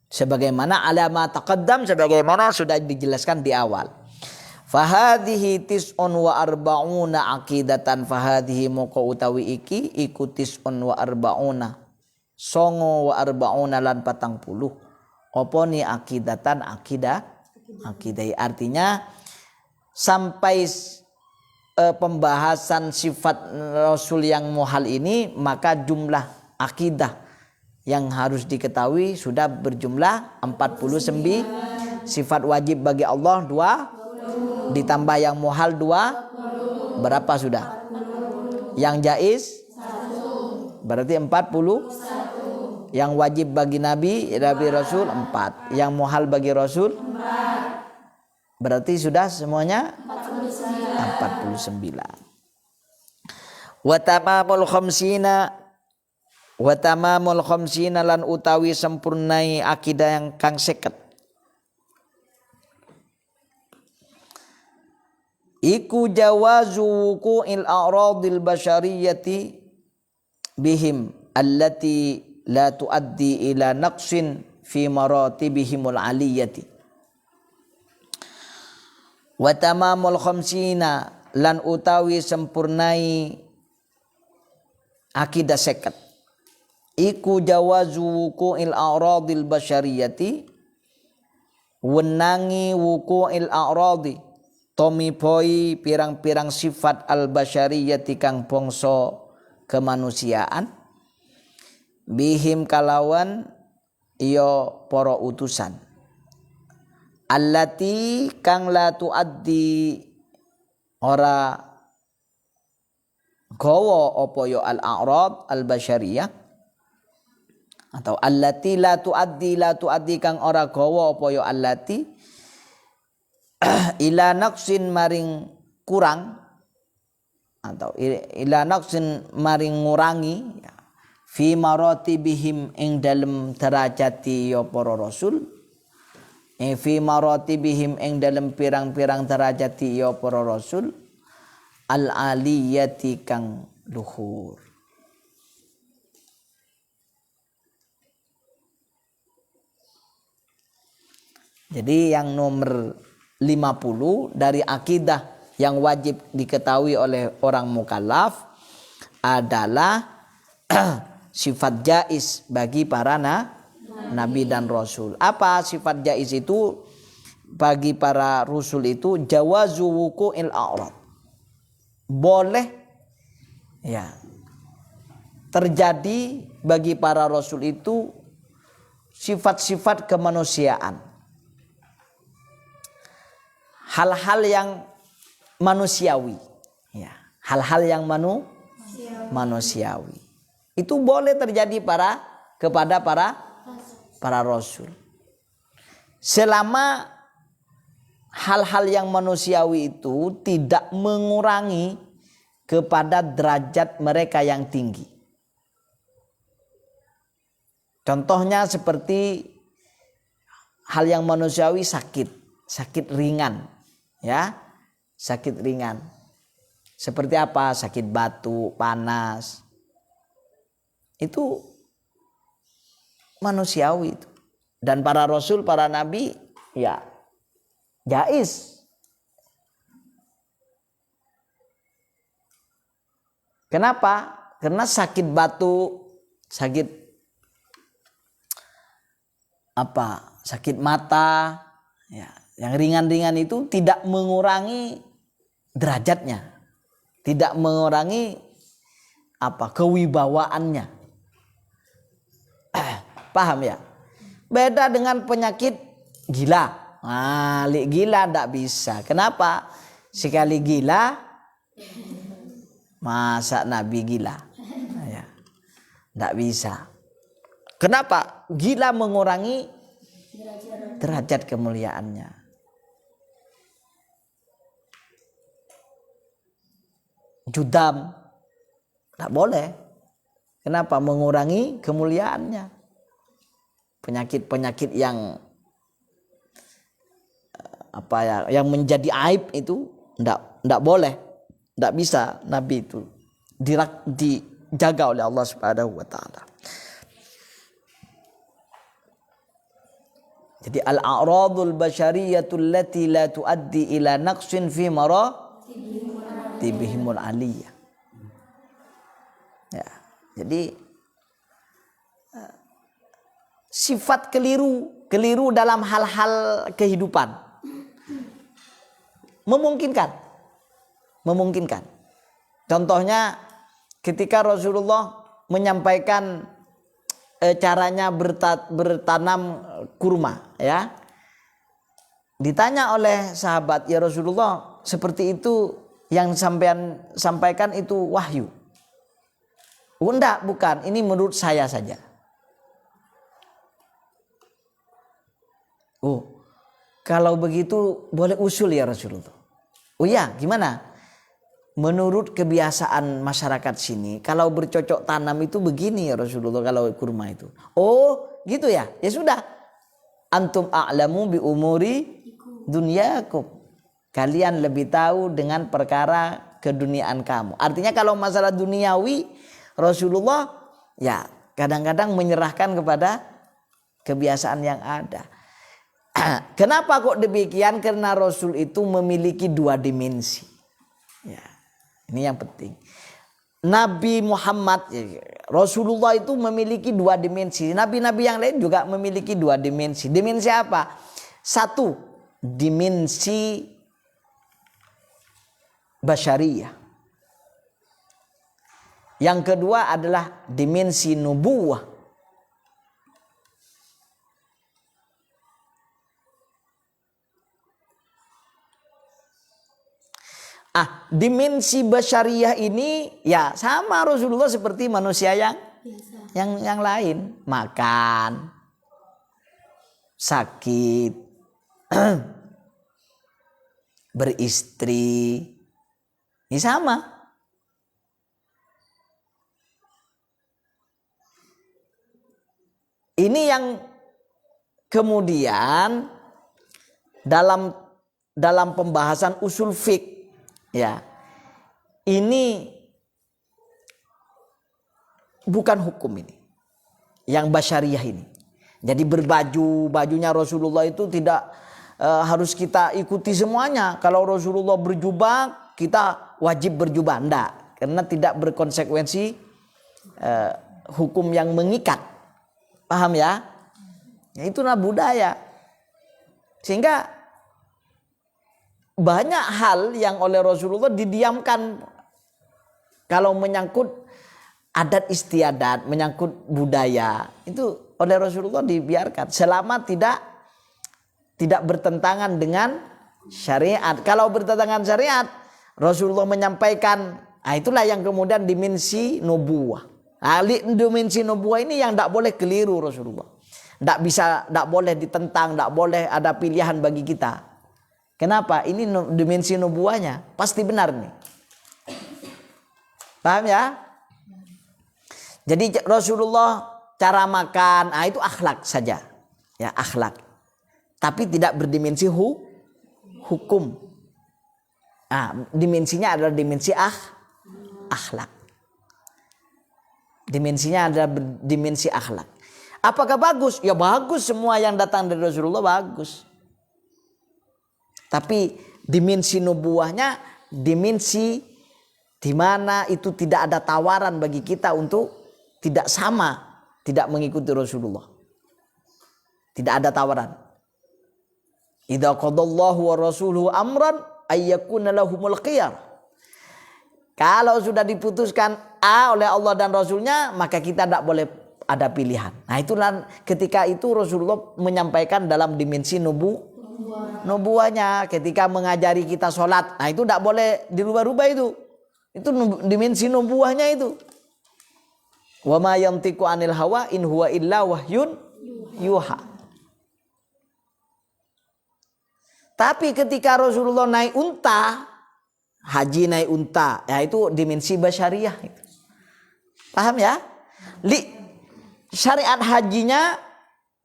Sebagaimana alama taqaddam, sebagaimana sudah dijelaskan di awal. Fahadhihi tis'un wa arba'una aqidatan, fahadhihi moko utawi iki iku tis'un wa arba'una songo wa arba'una lan 40. Apa ni aqidatan, akidai. Artinya sampai pembahasan sifat Rasul yang muhal ini, maka jumlah akidah yang harus diketahui sudah berjumlah 49. Sifat wajib bagi Allah 2, ditambah yang muhal 2, berapa sudah? Yang jaiz 1, berarti 40. Yang wajib bagi Nabi Rasul 4, yang muhal bagi Rasul 4. Berarti sudah semuanya 49. Wa tamamul khamsina lan utawi sempurnai akidah yang kang 50. Iku jawazu wuqu'il a'radil basyariyati bihim allati la tuaddi ila naqsin fi maratibihimul aliyati. Wa tamamul khamsina lan utawi sempurnai akidah 50. Iku jawazu wuqu'il a'radil basyariyati, wenangi wuqu'il a'radi tomipoi pirang-pirang sifat al basyariyati kang bangsa kemanusiaan bihim kalawan iyo para utusan allati kang la tuaddi ora gawa apa yo al a'rad al basyariyah, atau allati la tuaddi kang ora gawa apa yo allati ila naqsin maring kurang, atau ila naqsin maring ngurangi fi maratibihim ing dalem derajati ya para rasul, fi maratibihim ing dalem pirang-pirang derajati ya para rasul al aliyati kang luhur. Jadi yang nomor 50 dari akidah yang wajib diketahui oleh orang mukallaf adalah sifat jaiz bagi para nabi dan rasul. Apa sifat jaiz itu bagi para rasul itu? Jawazu wuqu'il a'rad. Boleh ya terjadi bagi para rasul itu sifat-sifat kemanusiaan. Hal-hal yang manusiawi, ya, hal-hal yang manusiawi. Itu boleh terjadi kepada para rasul. Selama hal-hal yang manusiawi itu tidak mengurangi kepada derajat mereka yang tinggi. Contohnya seperti hal yang manusiawi, sakit ringan, ya, sakit ringan. Seperti apa? Sakit batuk, panas. Itu manusiawi itu. Dan para rasul, para nabi, ya jaiz. Kenapa? Karena sakit batuk, sakit mata, ya, yang ringan-ringan itu tidak mengurangi derajatnya, tidak mengurangi kewibawaannya. Paham ya? Beda dengan penyakit gila. Gila tidak bisa. Kenapa? Sekali gila, masa Nabi gila? Ya, tidak bisa. Kenapa? Gila mengurangi derajat kemuliaannya. Judam tidak boleh. Kenapa? Mengurangi kemuliaannya. Penyakit-penyakit yang yang menjadi aib itu tidak boleh, tidak bisa Nabi itu dijaga oleh Allah Subhanahu wa taala. Jadi al-a'radul basyariyatul lati la tuaddi ila naqsin fi maratibihimul aliyah. Ya, jadi sifat keliru dalam hal-hal kehidupan memungkinkan. Contohnya ketika Rasulullah menyampaikan caranya bertanam kurma, ya. Ditanya oleh sahabat, ya Rasulullah, seperti itu yang sampean sampaikan itu wahyu? Enggak, bukan. Ini menurut saya saja. Oh, kalau begitu boleh usul ya Rasulullah. Oh ya, gimana? Menurut kebiasaan masyarakat sini, kalau bercocok tanam itu begini ya Rasulullah, kalau kurma itu. Oh, gitu ya? Ya sudah. Antum a'lamu bi umuri dunyakum. Kalian lebih tahu dengan perkara keduniaan kamu. Artinya kalau masalah duniawi, Rasulullah ya kadang-kadang menyerahkan kepada kebiasaan yang ada. Kenapa kok demikian? Karena Rasul itu memiliki dua dimensi. Ya, ini yang penting. Nabi Muhammad, Rasulullah itu memiliki dua dimensi. Nabi-nabi yang lain juga memiliki dua dimensi. Dimensi apa? Satu, dimensi basyariyah. Yang kedua adalah dimensi nubuwah. Dimensi basyariah ini ya sama Rasulullah seperti manusia yang lain, makan, sakit, beristri, ini sama. Ini yang kemudian dalam pembahasan usul fiqh, ya, ini bukan hukum ini, yang basyariah ini. Jadi bajunya Rasulullah itu tidak harus kita ikuti semuanya. Kalau Rasulullah berjubah, kita wajib berjubah, enggak, karena tidak berkonsekuensi hukum yang mengikat. Paham ya? Itulah budaya. Sehingga banyak hal yang oleh Rasulullah didiamkan kalau menyangkut adat istiadat, menyangkut budaya, itu oleh Rasulullah dibiarkan selama tidak bertentangan dengan syariat. Kalau bertentangan syariat, Rasulullah menyampaikan, itulah yang kemudian dimensi nubuwah. Dimensi nubuah ini yang tidak boleh keliru Rasulullah. Tidak boleh ditentang, tidak boleh ada pilihan bagi kita. Kenapa? Ini dimensi nubuahnya pasti benar nih. Paham ya? Jadi Rasulullah cara makan, itu akhlak saja. Ya, akhlak. Tapi tidak berdimensi hukum. Dimensinya adalah dimensi akhlak. Dimensinya adalah dimensi akhlak. Apakah bagus? Ya bagus, semua yang datang dari Rasulullah bagus. Tapi dimensi nubuahnya dimensi di mana itu tidak ada tawaran bagi kita untuk tidak sama, tidak mengikuti Rasulullah. Tidak ada tawaran. Idza qadallahu wa rasuluhu amran ayyakuna lahumul khiyar. Kalau sudah diputuskan oleh Allah dan Rasulnya, maka kita tidak boleh ada pilihan. Nah, itulah ketika itu Rasulullah menyampaikan dalam dimensi nubuahnya ketika mengajari kita sholat. Nah, itu tidak boleh dirubah-rubah itu. Itu dimensi nubuahnya itu. Wa ma yantiqu anil hawa in huwa illa wahyun yuha. Tapi ketika Rasulullah naik unta, haji naik unta, ya itu dimensi basyariah itu. Paham ya? Syariat hajinya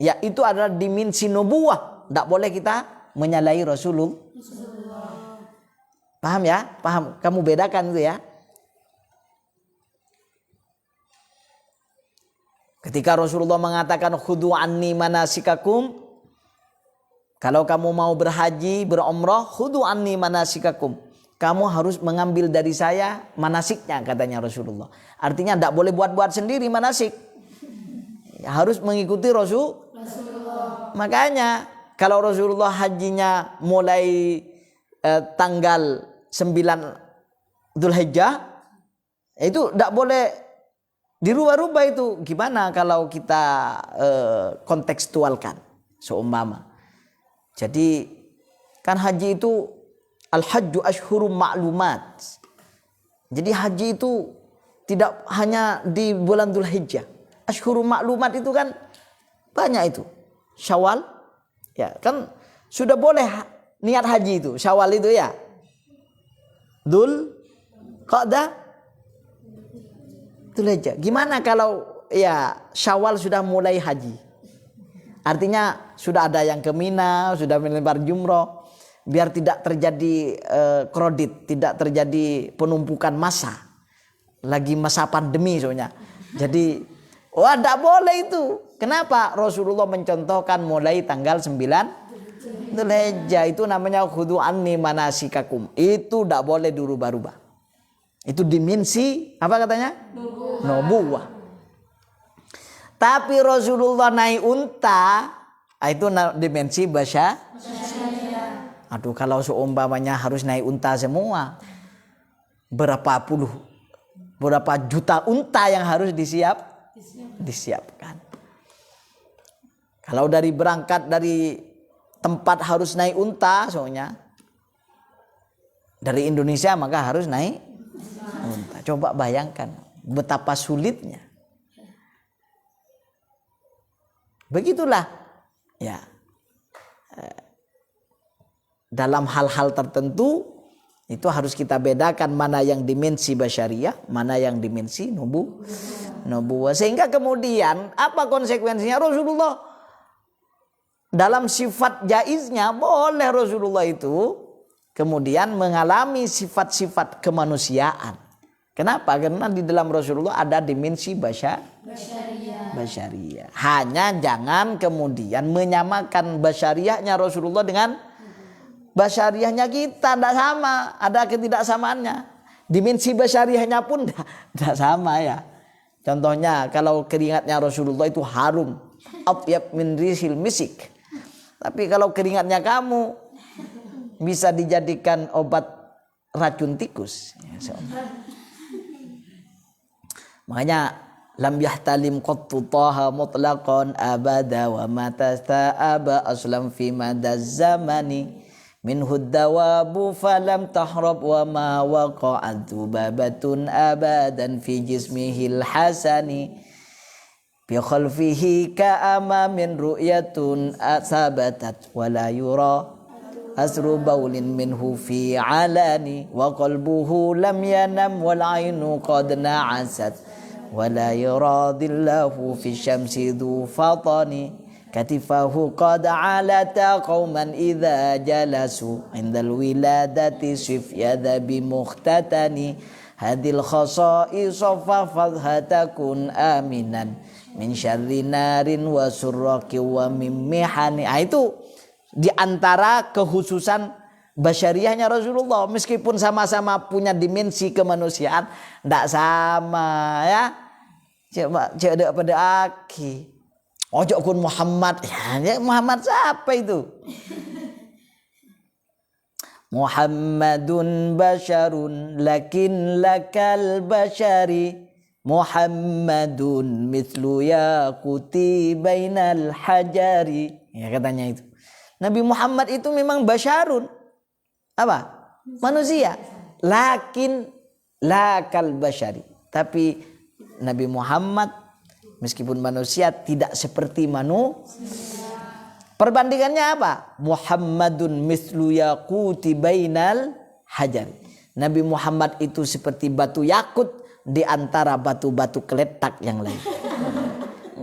ya itu adalah dimensi nubuah. Tidak boleh kita menyalahi Rasulullah. Paham ya? Paham? Kamu bedakan itu ya. Ketika Rasulullah mengatakan khudhu anni manasikakum, kalau kamu mau berhaji, berumrah, khudhu anni manasikakum. Kamu harus mengambil dari saya manasiknya, katanya Rasulullah. Artinya tidak boleh buat-buat sendiri manasik. Harus mengikuti Rasulullah. Makanya kalau Rasulullah hajinya mulai tanggal 9 Dzulhijjah, itu tidak boleh dirubah-rubah itu. Gimana kalau kita kontekstualkan seumpama. Jadi kan haji itu al-hajju ashhurum ma'lumat. Jadi haji itu tidak hanya di bulan Dzulhijjah. Ashhurum ma'lumat itu kan banyak itu. Syawal, ya kan sudah boleh niat haji itu. Syawal itu ya. Dzulqa'dah, Dzulhijjah. Gimana kalau ya Syawal sudah mulai haji? Artinya sudah ada yang ke Mina, sudah melempar jumroh. Biar tidak terjadi kredit, tidak terjadi penumpukan massa. Lagi masa pandemi soalnya. Jadi, tidak boleh itu. Kenapa? Rasulullah mencontohkan mulai tanggal 9 Dzulhijjah. Itu namanya khudhu anni manasikakum. Itu tidak boleh dirubah-rubah. Itu dimensi, apa katanya? Nubuwah. Tapi Rasulullah naik unta, itu dimensi basyariah. Aduh, kalau seumpamanya harus naik unta semua, berapa juta unta yang harus disiapkan. Kalau berangkat dari tempat harus naik unta, soalnya dari Indonesia maka harus naik unta. Coba bayangkan betapa sulitnya. Begitulah ya. Dalam hal-hal tertentu itu harus kita bedakan mana yang dimensi basyariah, mana yang dimensi nubuwah. Sehingga kemudian apa konsekuensinya? Rasulullah dalam sifat jaiznya boleh Rasulullah itu kemudian mengalami sifat-sifat kemanusiaan. Kenapa? Karena di dalam Rasulullah ada dimensi basyariah. Hanya jangan kemudian menyamakan basyariahnya Rasulullah dengan basyariahnya kita. Tidak sama, ada ketidaksamaannya. Dimensi basyariahnya pun tidak sama ya. Contohnya kalau keringatnya Rasulullah itu harum, atyab min rihil misik. Tapi kalau keringatnya kamu bisa dijadikan obat racun tikus. Makanya lam yahtalim qattu taha mutlaqan abada wa mata ta'aba aslam fi madaz zamani Minhud dawabu falam tahrab wa ma waqa'at babatun abadan fi jismihil hasani bi khalfihi ka'ama min ru'yatun sabatat wa la yura asru baulin minhu fi alani wa qalbuhu lam yanam wal ainu qad na'asat wa la yuradillahu fi syamsi dhu fatani katifahu qad alata qauman idza jalasu indal wiladati sif yadha bi mukhtatani hadil khasa'is fa fadhatakun aminan min syarri narin wa surraki wa mimmihani. Itu di antara kehususan basyariahnya Rasulullah, meskipun sama-sama punya dimensi kemanusiaan ndak sama ya. Coba cek pada aki ojo kun Muhammad, ya Muhammad siapa itu? Muhammadun basyarun lakin lakal basyari Muhammadun mithlu yaquti bainal hajari. Ya katanya itu. Nabi Muhammad itu memang basyarun. Apa? Manusia. Lakin lakal basyari. Tapi Nabi Muhammad meskipun manusia tidak seperti manusia. Perbandingannya apa? Muhammadun mithlu yaquti bainal hajar. Nabi Muhammad itu seperti batu yakut di antara batu-batu keletak yang lain.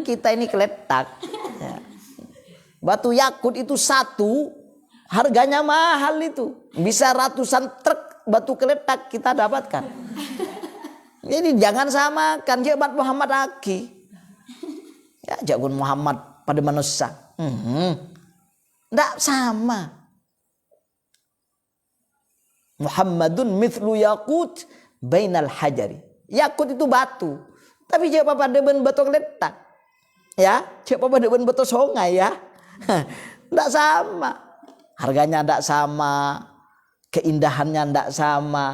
Kita ini keletak. Ya. Batu yakut itu satu, harganya mahal itu. Bisa ratusan truk batu keletak kita dapatkan. Jadi jangan samakan jabat Muhammad lagi. Ya, jagun Muhammad pada manusia. Tidak sama. Muhammadun mithlu yakut bainal hajari. Yakut itu batu. Tapi jika pada batu letak. Ya, jika pada batu sungai ya. Tidak sama. Harganya tidak sama. Keindahannya tidak sama.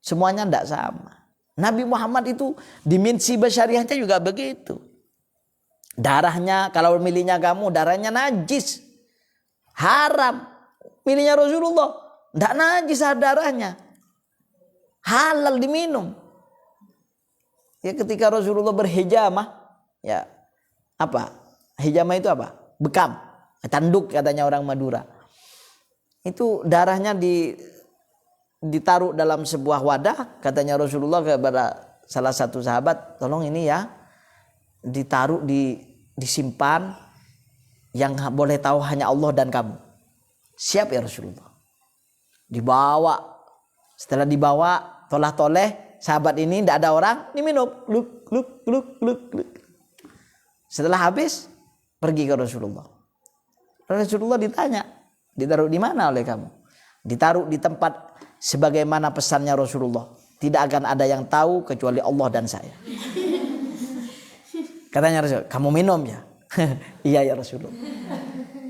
Semuanya tidak sama. Nabi Muhammad itu dimensi basyariahnya juga begitu. Darahnya, kalau milihnya kamu, darahnya najis. Haram. Milihnya Rasulullah. Tidak najis darahnya. Halal diminum. Ya ketika Rasulullah berhijamah. Ya apa? Hijamah itu apa? Bekam. Tanduk katanya orang Madura. Itu darahnya ditaruh dalam sebuah wadah. Katanya Rasulullah kepada salah satu sahabat. Tolong ini ya. Ditaruh disimpan, yang boleh tahu hanya Allah dan kamu. Siap ya Rasulullah. Dibawa, setelah dibawa tolah-toleh sahabat ini tidak ada orang, diminum gluk. Setelah habis pergi ke Rasulullah. Rasulullah ditanya, ditaruh di mana oleh kamu? Ditaruh di tempat sebagaimana pesannya Rasulullah. Tidak akan ada yang tahu kecuali Allah dan saya. Katanya Rasul, kamu minum ya? Iya ya Rasulullah.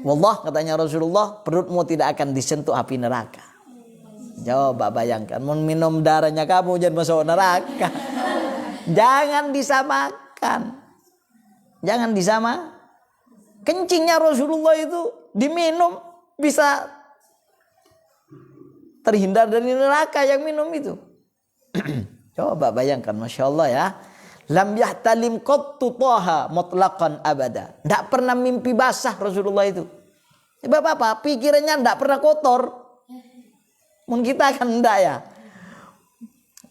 Wallah katanya Rasulullah, perutmu tidak akan disentuh api neraka. Coba bayangkan, mau minum darahnya kamu jangan masuk neraka. Jangan disamakan. Jangan disama. Kencingnya Rasulullah itu diminum bisa terhindar dari neraka yang minum itu. Coba bayangkan, Masya Allah ya. Lam yahtalim qattu taha mutlaqan abada. Tidak pernah mimpi basah Rasulullah itu. Sebab apa? Pikirannya tidak pernah kotor. Mungkin kita kan tidak ya.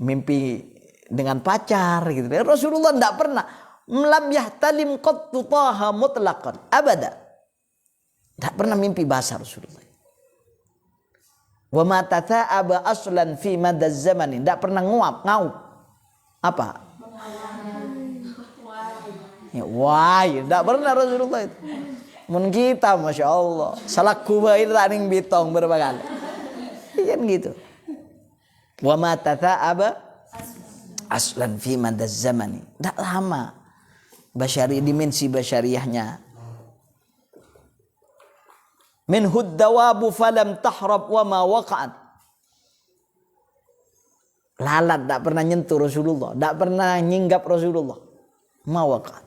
Mimpi dengan pacar gitu. Rasulullah tidak pernah. Lam yahtalim qattu taha mutlaqan abada. Tidak pernah mimpi basah Rasulullah. Wa ma tata'aba aslan fi madaz zamanin. Tidak pernah ngaup. Apa? Wah, tidak pernah Rasulullah itu. Mun kita, Masya Allah, salah kubair tak ning bitong berapa kali. Kan gitu. Wa ma tata'aba aslan fi madaz zamani. Tidak lama. Basyari, dimensi basyariahnya. Minhud dawabu falam tahrab wa ma waqa'at. Lalat tidak pernah nyentuh Rasulullah, tidak pernah nyinggap Rasulullah. Ma waqa'at.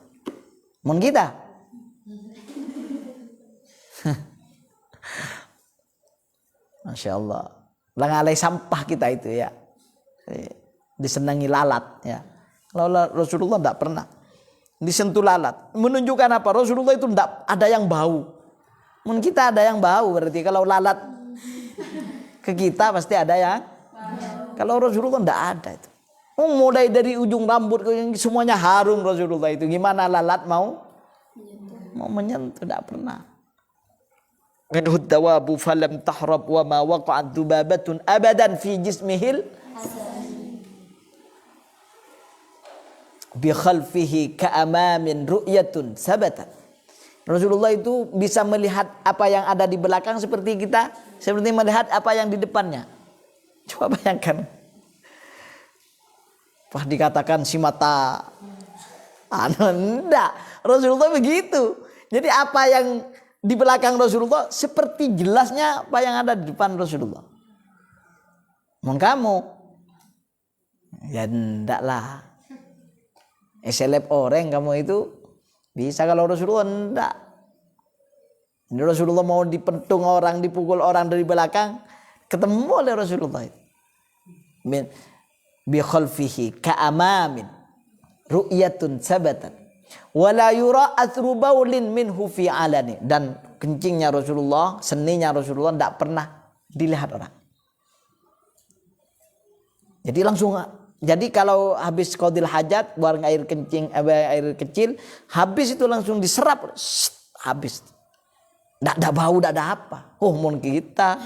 Mun kita Masya Allah. Langalai sampah kita itu ya. Disenangi lalat ya. Kalau Rasulullah tidak pernah disentuh lalat. Menunjukkan apa? Rasulullah itu tidak ada yang bau. Mungkin kita ada yang bau, berarti kalau lalat ke kita pasti ada yang. Kalau Rasulullah tidak ada itu. Mulai dari ujung rambut semuanya harum Rasulullah itu. Gimana lalat mau menyentuh? Tidak pernah. Minhud dawabu falam tahrab wa ma waqa'at dubabatun abadan fi jismihil bi khalfihi ka'amamin ru'yatun sabatat. Rasulullah itu bisa melihat apa yang ada di belakang seperti kita, seperti melihat apa yang di depannya. Coba bayangkan. Wah, dikatakan si mata. Enggak. Rasulullah begitu. Jadi apa yang di belakang Rasulullah seperti jelasnya apa yang ada di depan Rasulullah. Mohon kamu. Ya enggak lah. Seleb orang kamu itu bisa, kalau Rasulullah enggak. Ini Rasulullah mau dipentung orang, dipukul orang dari belakang, ketemu oleh Rasulullah itu. Bi khalfihi ka'amamin ru'yatun sabatan wala yura athru baulin minhu fi alani. Dan kencingnya Rasulullah, seninya Rasulullah tidak pernah dilihat orang. Jadi langsung, jadi kalau habis qadil hajat, buang air kencing, air kecil, habis itu langsung diserap, habis. Tidak ada bau, tidak ada apa. Oh, mun kita.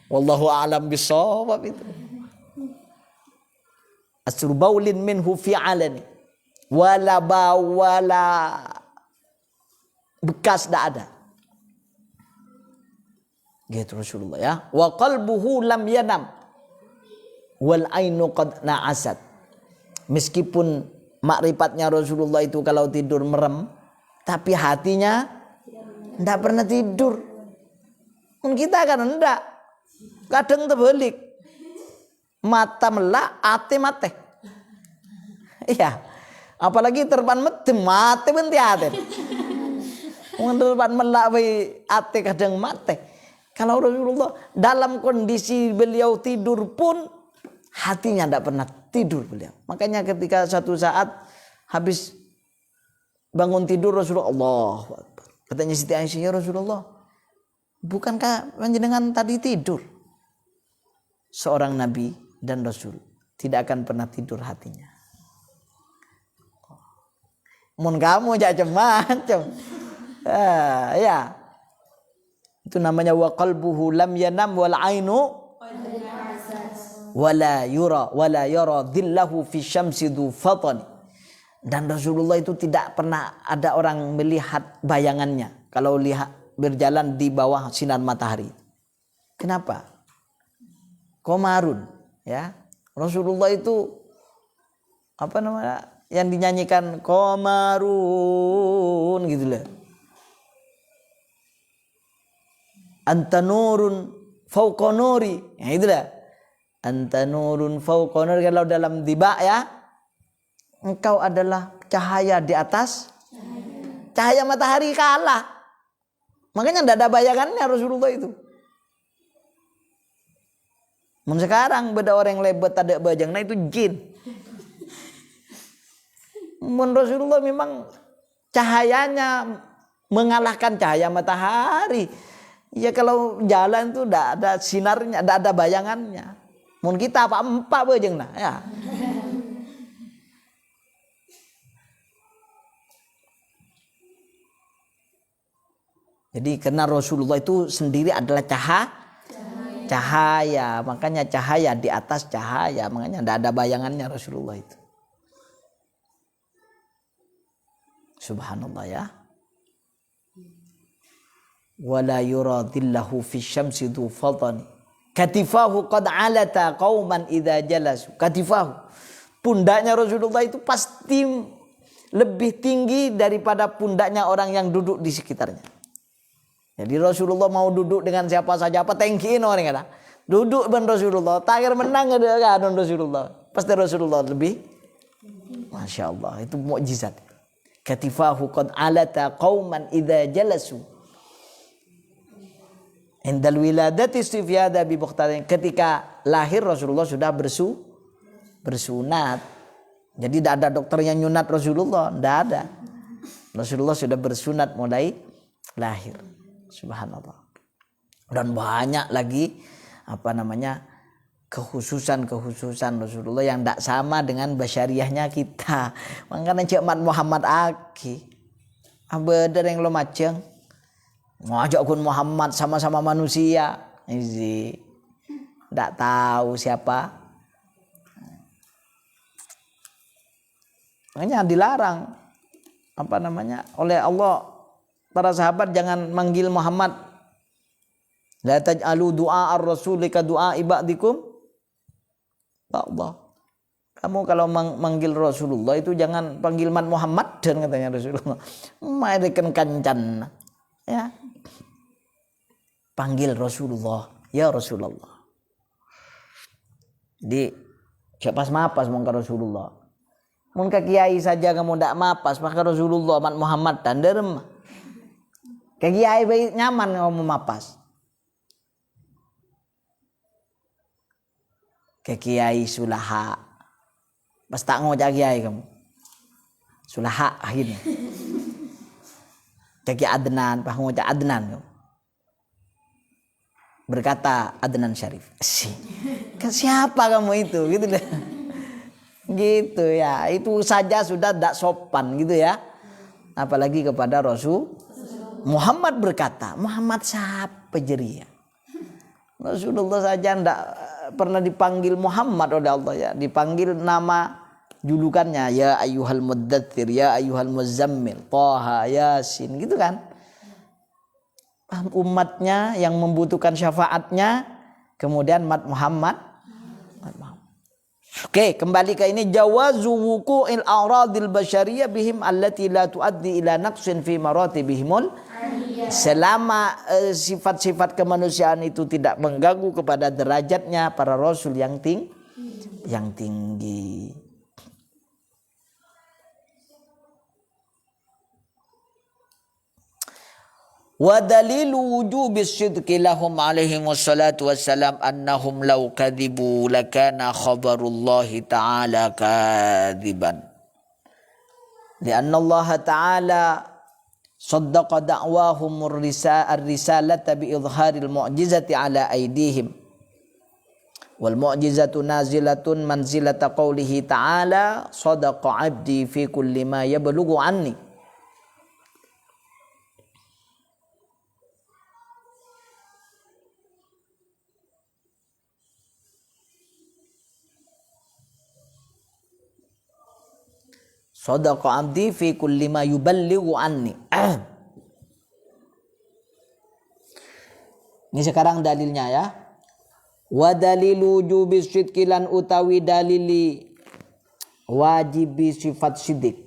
Wallahu a'lam bissawab itu. Asru baulin minhu fi alani wala bawala bekas tidak ada. Gitu Rasulullah ya. Wa qalbuhu lam yanam wal ainu qad na'asat. Meskipun makrifatnya Rasulullah itu kalau tidur merem, tapi hatinya tidak pernah tidur. Kita kan enggak. Kadang terbalik. Mata melak, ate mate. Iya. Apalagi terban mete, mate benti ate. Terban melak bayi ate kadang mate. Kalau Rasulullah dalam kondisi beliau tidur pun hatinya tidak pernah tidur beliau. Makanya ketika satu saat habis bangun tidur Rasulullah, Allahu Akbar. Katanya Siti Aisyah, ya Rasulullah, bukankah panjenengan tadi tidur? Seorang Nabi dan Rasul tidak akan pernah tidur hatinya. Mun kamu jangan macam-macam. Ya. Itu namanya wa qalbuhu lam yanam wal ainu wala yara dhillahu fi syamsi dhu fatani. Dan Rasulullah itu tidak pernah ada orang melihat bayangannya kalau lihat berjalan di bawah sinar matahari. Kenapa? Komarun, ya. Rasulullah itu apa namanya? Yang dinyanyikan komarun gitu lah. Anta nurun fauqa nuri. Ya itulah. Anta nurun fauqa nuri, kalau dalam dibak ya. Engkau adalah cahaya di atas cahaya matahari kalah. Makanya tidak ada bayangannya Rasulullah itu. Sekarang beda orang yang lebat ada bajang, nah itu jin. Rasulullah memang cahayanya mengalahkan cahaya matahari. Ya kalau jalan itu tidak ada sinarnya, tidak ada bayangannya. Mun kita apa empat bajang nah ya. Jadi karena Rasulullah itu sendiri adalah cahaya, makanya cahaya di atas cahaya, makanya tidak ada bayangannya Rasulullah itu. Subhanallah ya. Wala yura dhillahu fi syamsi dhu fatani. Katifahu qad alata qauman idza jalasu. Katifahu. Pundaknya Rasulullah itu pasti lebih tinggi daripada pundaknya orang yang duduk di sekitarnya. Jadi Rasulullah mau duduk dengan siapa saja, apa tengkiin orang kata. Duduk dengan Rasulullah, takir menang dengan Rasulullah. Pasti Rasulullah lebih. Masya Allah, itu mukjizat. Katifahu qad alata qauman idza jalasu. Indal wiladati istifyada bi muqtadin, ketika lahir Rasulullah sudah bersunat. Jadi tidak ada dokter yang nyunat Rasulullah, tidak ada. Rasulullah sudah bersunat mulai lahir. Subhanallah. Dan banyak lagi kekhususan Rasulullah yang tidak sama dengan basyariahnya kita. Makanya Cik Mat Muhammad Aki abadar yang lo maceng ngajak kun Muhammad sama-sama manusia. Ini tidak tahu siapa. Makanya dilarang oleh Allah, para sahabat jangan manggil Muhammad. La taj'alu du'a ar-rasuli ka du'a ibadikum. Allah. Kamu kalau manggil Rasulullah itu jangan panggil Mat Muhammad, dan katanya Rasulullah. Mereka kancan. Ya. Panggil Rasulullah, ya Rasulullah. Di siapa mapas mau ke Rasulullah. Mun ke kiai saja kamu ndak mapas, maka Rasulullah Mat Muhammad tanderem. Ke kiai baik nyaman kamu mapas. Ke kiai Sulaha. Pas tak ngojak kiai kamu. Sulaha akhirnya. Ke kiai Adnan, pas ngojak Adnan kamu. Berkata Adnan Syarif. Siapa kamu itu? Gitu deh. Gitu ya, itu saja sudah tidak sopan gitu ya, apalagi kepada Rasul. Muhammad berkata, Muhammad siapa jeria? Rasulullah saja tidak pernah dipanggil Muhammad oleh Allah ya, dipanggil nama julukannya, ya ayyuhal muddatsir, ya ayyuhal muzammil, Thaha, Yasin, gitu kan. Umatnya yang membutuhkan syafaatnya, kemudian Mat Muhammad. Oke, kembali ke ini, jawazu wuqu'il a'radil basyariyah bihim allati la tuaddi ila naqsin fi maratibihimul. Selama sifat-sifat kemanusiaan itu tidak mengganggu kepada derajatnya para rasul yang tinggi. Wa dalilu wujubis sidqi lahum alaihi wassalatu wassalam annahum law kadhibu lakana khabarullahi ta'ala kadhiban. Lianna Allah ta'ala saddaqa da'wahum ar-risalata bi idharil mu'jizati ala aydihim. Wal mu'jizatu nazilatun manzilata qawlihi ta'ala sadaqa 'abdi fi kulli ma yablughu anni. Sadaqa 'abdi fi kulli ma yuballighu anni. Ini sekarang dalilnya ya. Wa dalilu wujubi sidqi lan utawi dalili wajibi sifat sidik.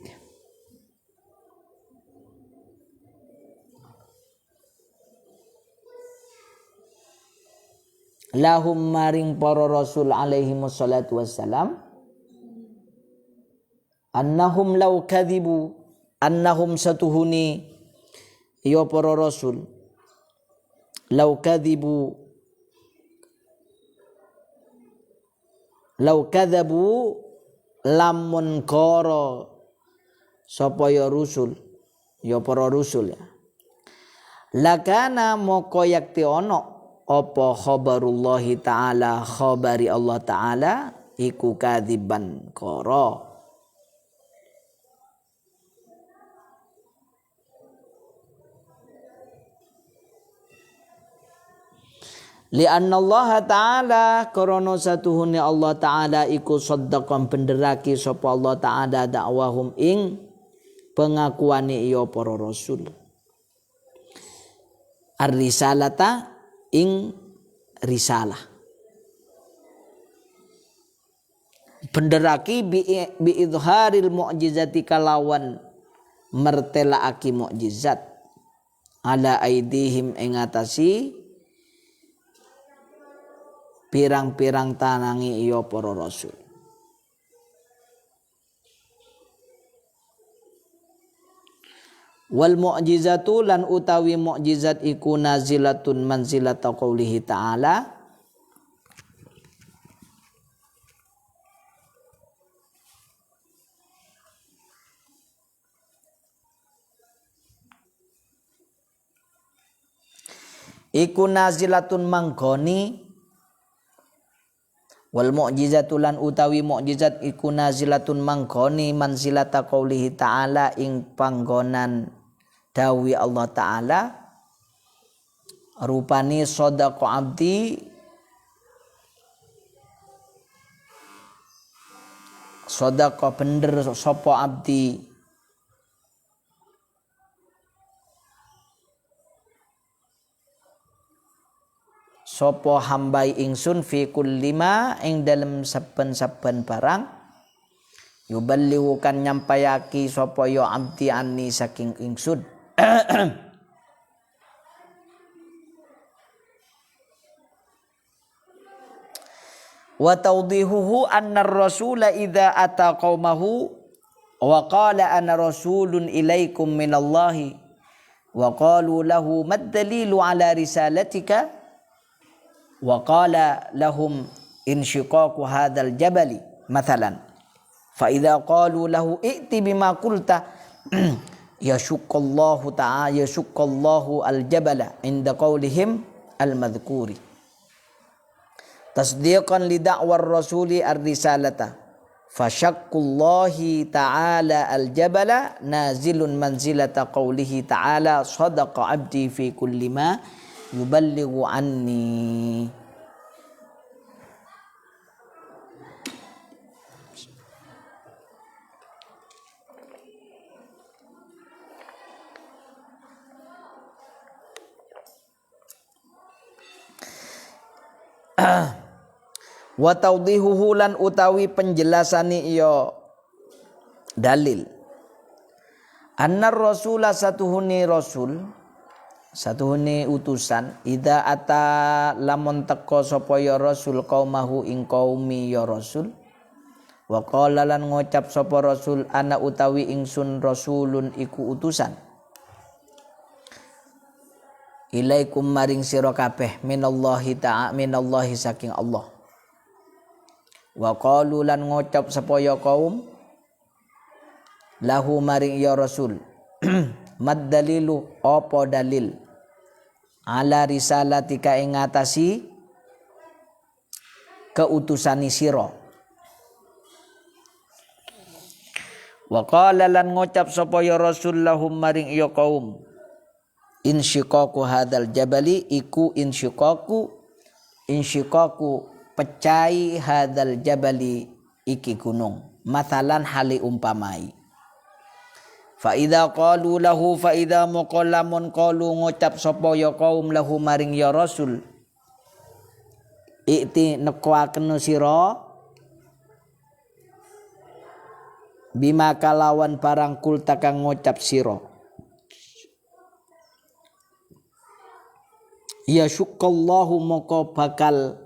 Lahum maring para rasul alaihi wassalatu wassalam. Annahum law kadhibu, annahum satuhuni ya para rasul, law kadhibu, law kadhabu lamun kara sapa ya rusul, ya para rusul ya, lakana moko yakti ono apa khabarullahi ta'ala, khabari Allah ta'ala iku kadziban kara. Lianna Allah Ta'ala karena satuhune Allah Ta'ala iku saddaqan penderaki sapa Allah Ta'ala dakwahum ing pengakuane iya para rasul. Ar-risalata ing risalah. Penderaki bi idharil mu'jizati kalawan mertelaaki mukjizat ala aidihim ing atasi pirang-pirang tanangi iya para rasul. Wal mu'jizatu lan utawi mu'jizat iku nazilatun manzilata qaulihi ta'ala iku nazilatun manggoni. Wal mu'jizatu lan utawi mu'jizat iku nazilatun manggoni manzilata qaulihi ta'ala ing panggonan dawi Allah ta'ala rupani sadaqa abdi sadaqa bener sapa abdi sopo hambai ingsun fi kullima ing dalem saben-saben barang yuballighu kan nyampayaki sopo yo abdi anni saking ingsun. Wa tawdihuhu anna ar-rasula idza ata qaumahu wa qala ana rasulun ilaikum minallahi wa qalu lahu mad dalilu ala risalatika wa qala lahum insyiqaqu hadzal jabali mathalan fa idza qalu lahu i'ti bima qulta yashukkallahu ta'ala yashukkallahu al-jabala inda qaulihim al-madhkuri tasdiqan li da'war rasuli ar-risalata fashakkullahi ta'ala al-jabala nazilun manzilata qaulihi ta'ala sadaqa abdi fi kulli ma yuballighu anni. Wa tawdihuhu lan utawi penjelasani iyo dalil annar rasula satuhuni rasul satuhuni utusan idza ata lamun teka sapa ya rasul qaumahu ing qaumi ya rasul wa qala lan ngucap sapa rasul ana utawi ingsun rasulun iku utusan ilaikum maring sira kabeh minallahi ta'ala minallahi saking Allah wa qalu lan ngucap sapa ya kaum lahu maring ya rasul mad dalilu apa dalil ala risalatika ing ngatasi keutusani sira wa qala lan ngucap sapa ya rasul lahum maring ya kaum insyiqaqu hadzal jabali iku insyiqaqu pecai hadzal jabali iki gunung mathalan hali umpamai fa idza qalu lahu fa idza muqallamun qalu ngucap sapa ya kaum lahu maring ya rasul ikti nekwaken sira bima kalawan barang kulta kang ngucap sira ya syukallahu moko bakal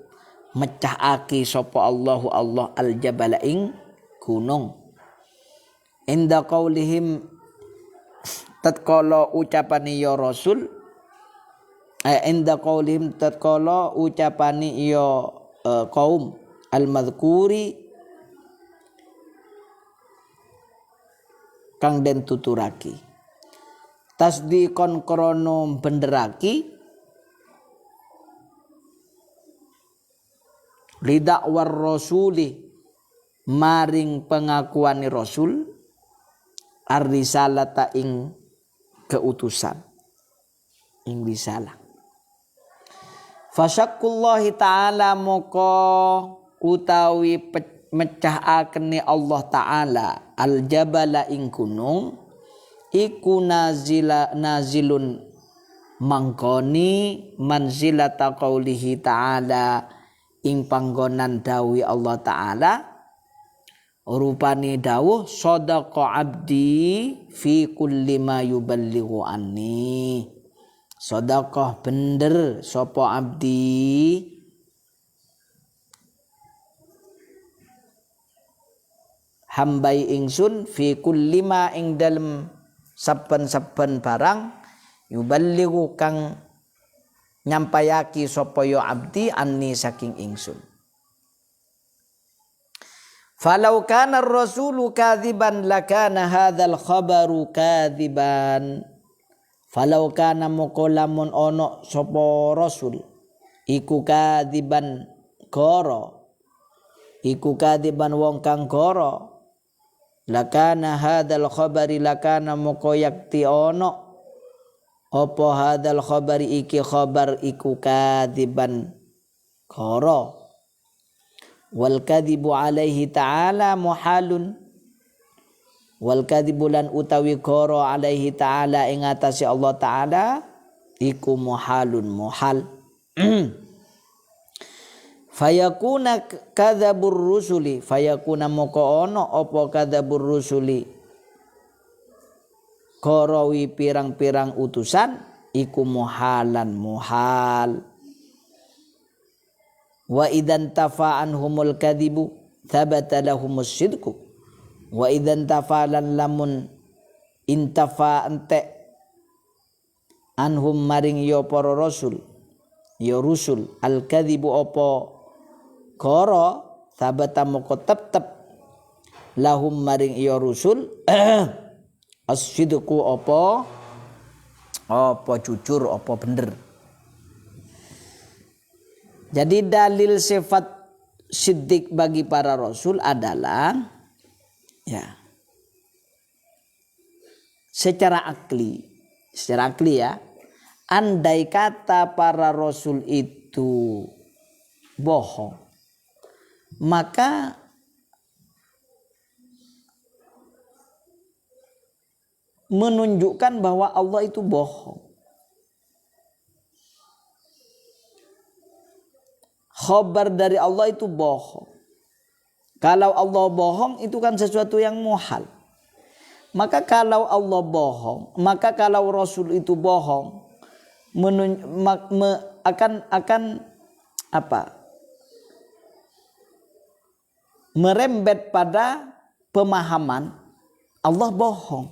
mecahake sapa Allahu Allah al-jabala ing gunung inda qaulihim tatkala ucapane ya rasul inda qaulihim tatkala ucapane ya kaum al-madhkuri kang den tuturaki tasdiqon krana benderaki lidakwar rasuli maring pengakuan rasul ar-risalata ing keutusan ing risalah fasyakkullahi ta'ala moko utawi mecahakene Allah ta'ala al-jabala ing gunung iku nazilun mangkoni manzilata qaulihi ta'ala ing panggonan dawi Allah ta'ala rupani dawuh sadaqa abdi fi kulli ma yuballighu anni sadaqah bener sapa abdi hambai ingsun fi kulli ma ing dalem saben-saben barang yuballighu kang nyampayaki sapa ya abdi anni saking ingsun. Falau kana ar-rasulu kadziban lakana hadzal khabaru kadziban. Falau kana moko lamun ono sapa rasul iku kadziban koro, iku kadziban wong kang koro, lakana hadzal khabari lakana moko yakti ono apa hadzal khabari iki khabar iku kadziban koro. Wal kadzibu alaihi ta'ala muhalun, wal kadzibu lan utawi koro alaihi ta'ala ing atase Allah ta'ala iku muhalun muhal. Fayakuna kadzabur rusuli, fayakuna moko ono apa kadzabur rusuli korowi pirang-pirang utusan iku muhalan muhal. Wa idzan tafa'an humul kadzibu thabata lahumus sidqu, wa idzan tafalan lamun intafa ante anhum maring ya para rasul ya rusul al kadzibu apa koro thabata moko tetep lahum maring ya rusul as-sidqu apa jujur apa bener. Jadi dalil sifat siddiq bagi para rasul adalah ya secara akli ya, andai kata para rasul itu bohong, maka menunjukkan bahwa Allah itu bohong. Khabar dari Allah itu bohong. Kalau Allah bohong itu kan sesuatu yang muhal. Maka kalau Allah bohong, maka kalau Rasul itu bohong, akan apa? Merembet pada pemahaman Allah bohong.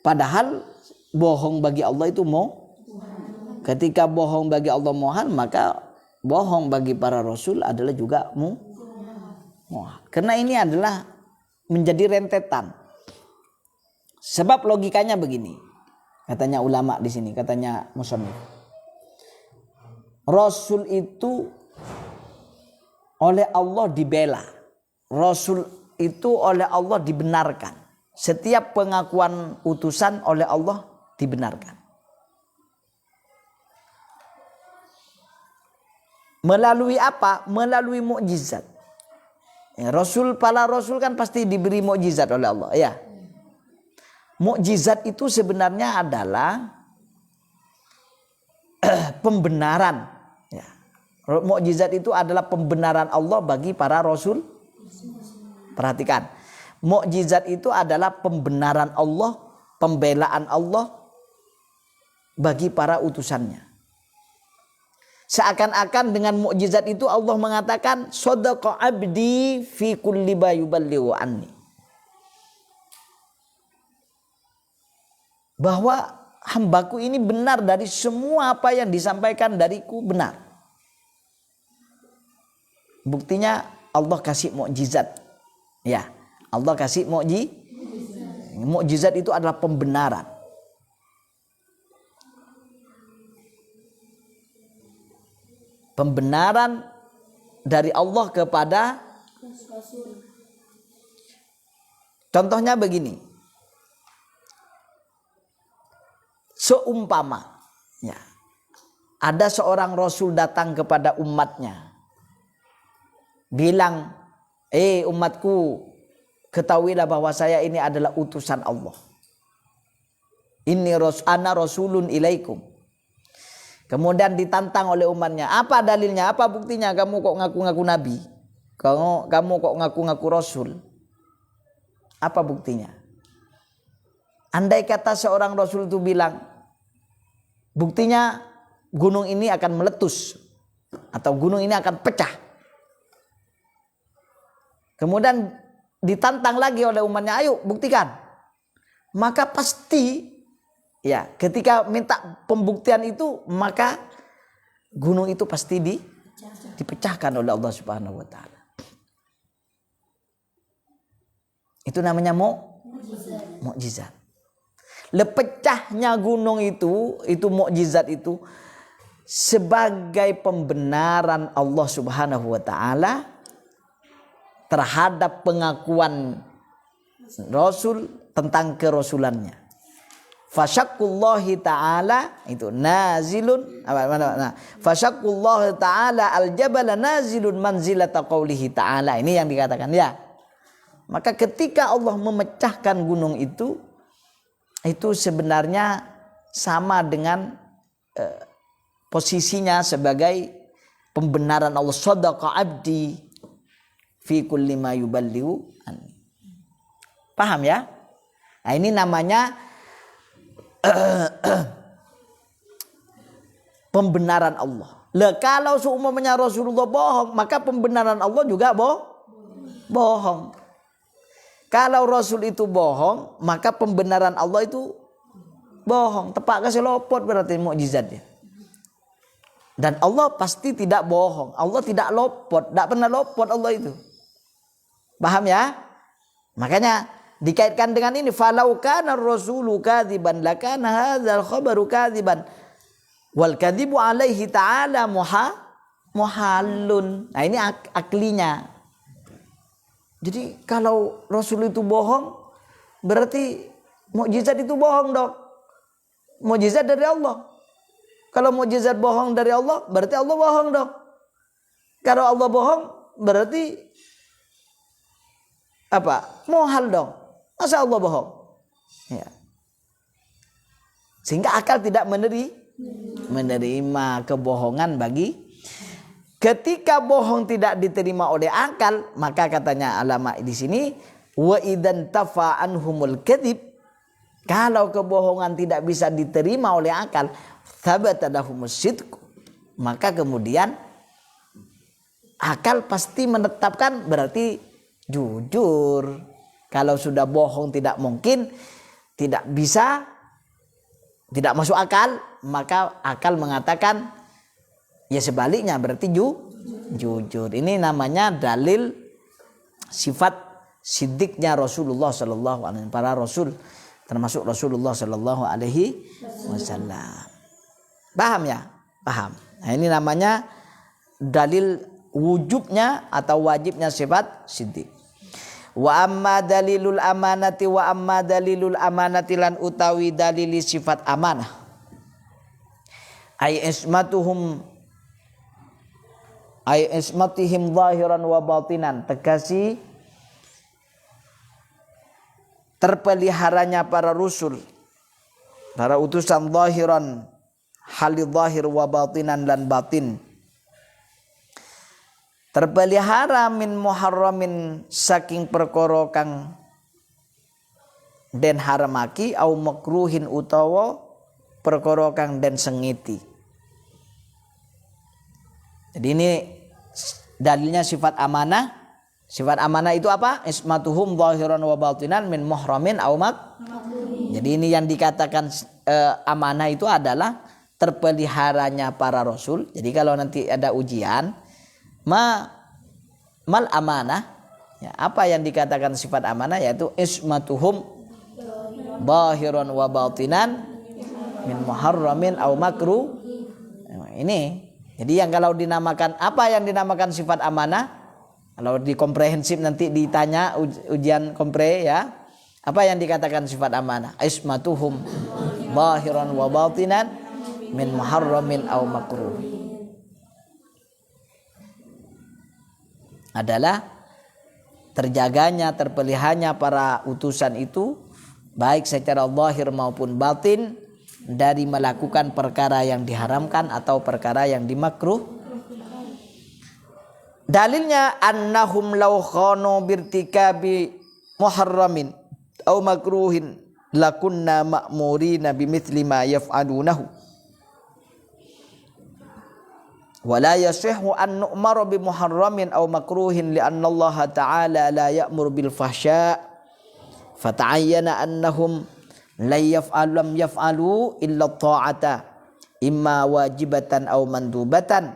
Padahal bohong bagi Allah itu ketika bohong bagi Allah muhal, maka bohong bagi para rasul adalah juga muhal. Karena ini adalah menjadi rentetan. Sebab logikanya begini, katanya ulama di sini, katanya musannif. Rasul itu oleh Allah dibela. Rasul itu oleh Allah dibenarkan. Setiap pengakuan utusan oleh Allah dibenarkan. Melalui apa? Melalui mukjizat. Ya, para rasul kan pasti diberi mukjizat oleh Allah, ya. Mukjizat itu sebenarnya adalah pembenaran, ya. Mukjizat itu adalah pembenaran Allah bagi para rasul. Perhatikan. Mukjizat itu adalah pembenaran Allah, pembelaan Allah bagi para utusannya. Seakan-akan dengan mukjizat itu Allah mengatakan shadaqa abdi fi kulli ma yuballighu anni. Bahwa hambaku ini benar dari semua apa yang disampaikan dariku benar. Buktinya Allah kasih mukjizat. Ya, Allah kasih mukjizat itu adalah pembenaran. Pembenaran dari Allah kepada contohnya begini. Seumpama ya, ada seorang rasul datang kepada umatnya bilang, umatku, ketahuilah bahwa saya ini adalah utusan Allah. Ana rasulun ilaikum. Kemudian ditantang oleh umatnya, apa dalilnya, apa buktinya kamu kok ngaku-ngaku nabi? Kamu kok ngaku-ngaku rasul? Apa buktinya? Andai kata seorang rasul itu bilang, buktinya gunung ini akan meletus atau gunung ini akan pecah. kemudian ditantang lagi oleh umatnya, ayo buktikan. Maka pasti ya ketika minta pembuktian itu, maka gunung itu pasti dipecahkan oleh Allah Subhanahu wa taala. Itu namanya mukjizat. Lepecahnya gunung itu mukjizat itu sebagai pembenaran Allah Subhanahu wa taala terhadap pengakuan Rasul tentang kerasulannya. Fasyaqqullahi ta'ala itu nazilun fasyaqqullahi ta'ala al-jabala nazilun manzilata qaulihi ta'ala. Ini yang dikatakan ya. Maka ketika Allah memecahkan gunung itu sebenarnya sama dengan posisinya sebagai pembenaran Allah, sadaqa abdi fi kulli ma yuballighu anni. Paham ya? Nah, ini namanya pembenaran Allah. Lah kalau seumpamanya Rasulullah bohong, maka pembenaran Allah juga bohong. Kalau Rasul itu bohong, maka pembenaran Allah itu bohong. Tepak kasih lopot berarti mukjizatnya. Dan Allah pasti tidak bohong. Allah tidak lopot, tidak pernah lopot Allah itu. Paham ya? Makanya dikaitkan dengan ini, falau kana ar-rasulu kadziban lakana hadzal khabaru kadziban wal kadzibu alaihi ta'ala muhallun. Nah, ini aklinya. Jadi kalau Rasul itu bohong, berarti mukjizat itu bohong dong. Mukjizat dari Allah. Kalau mukjizat bohong dari Allah, berarti Allah bohong dong. Kalau Allah bohong, berarti apa? Muhal dong. Masa Allah bohong? Ya. Sehingga akal tidak menerima kebohongan bagi. Ketika bohong tidak diterima oleh akal, maka katanya ulama di sini, wa idan tafa anhumul kadzib, kalau kebohongan tidak bisa diterima oleh akal, thabata lahumus sidq, maka kemudian akal pasti menetapkan berarti jujur. Kalau sudah bohong tidak mungkin, tidak bisa, tidak masuk akal, maka akal mengatakan ya sebaliknya berarti jujur. Ini namanya dalil sifat sidiknya Rasulullah sallallahu alaihi wasallam, para rasul termasuk Rasulullah sallallahu alaihi wasallam. Paham ya? Paham. Nah, ini namanya dalil wujubnya atau wajibnya sifat siddiq. Wa amma dalilul amanati wa amma dalilul amanati lan utawi dalili sifat amanah. Ay ismatihim zahiran wa batinan, tegasi terpeliharanya para rasul, para utusan zahiran, halil zahir wa batinan lan batin. Terpelihara min muharramin saking perkara kang den haramaki au makruhin utawa perkara kang den sengiti. Jadi ini dalilnya sifat amanah. Sifat amanah itu apa? Ismatuhum zahiran wa batinan min muhramin au makruhin. Jadi ini yang dikatakan amanah itu adalah terpeliharanya para rasul. Jadi kalau nanti ada ujian, mal amanah ya, apa yang dikatakan sifat amanah yaitu ismatuhum zahiran wa batinan min muharramin au makruh. Ini jadi yang kalau dinamakan, apa yang dinamakan sifat amanah, kalau di komprehensif nanti ditanya ujian kompre ya, apa yang dikatakan sifat amanah? Ismatuhum zahiran wa batinan min muharramin au makruh. Adalah terjaganya, terpeliharanya para utusan itu baik secara zahir maupun batin dari melakukan perkara yang diharamkan atau perkara yang dimakruh. Dalilnya annahum law khanu birtikabi muharramin au makruhin lakunna ma'murina bimithli ma yaf'alunahu. Wala yasihhu an nu'mara bi muharramin aw makruhin li anna Allah ta'ala la ya'muru bil fahsya fata'ayyana annahum lam yaf'alu illa ta'ata imma wajibatan aw mandubatan.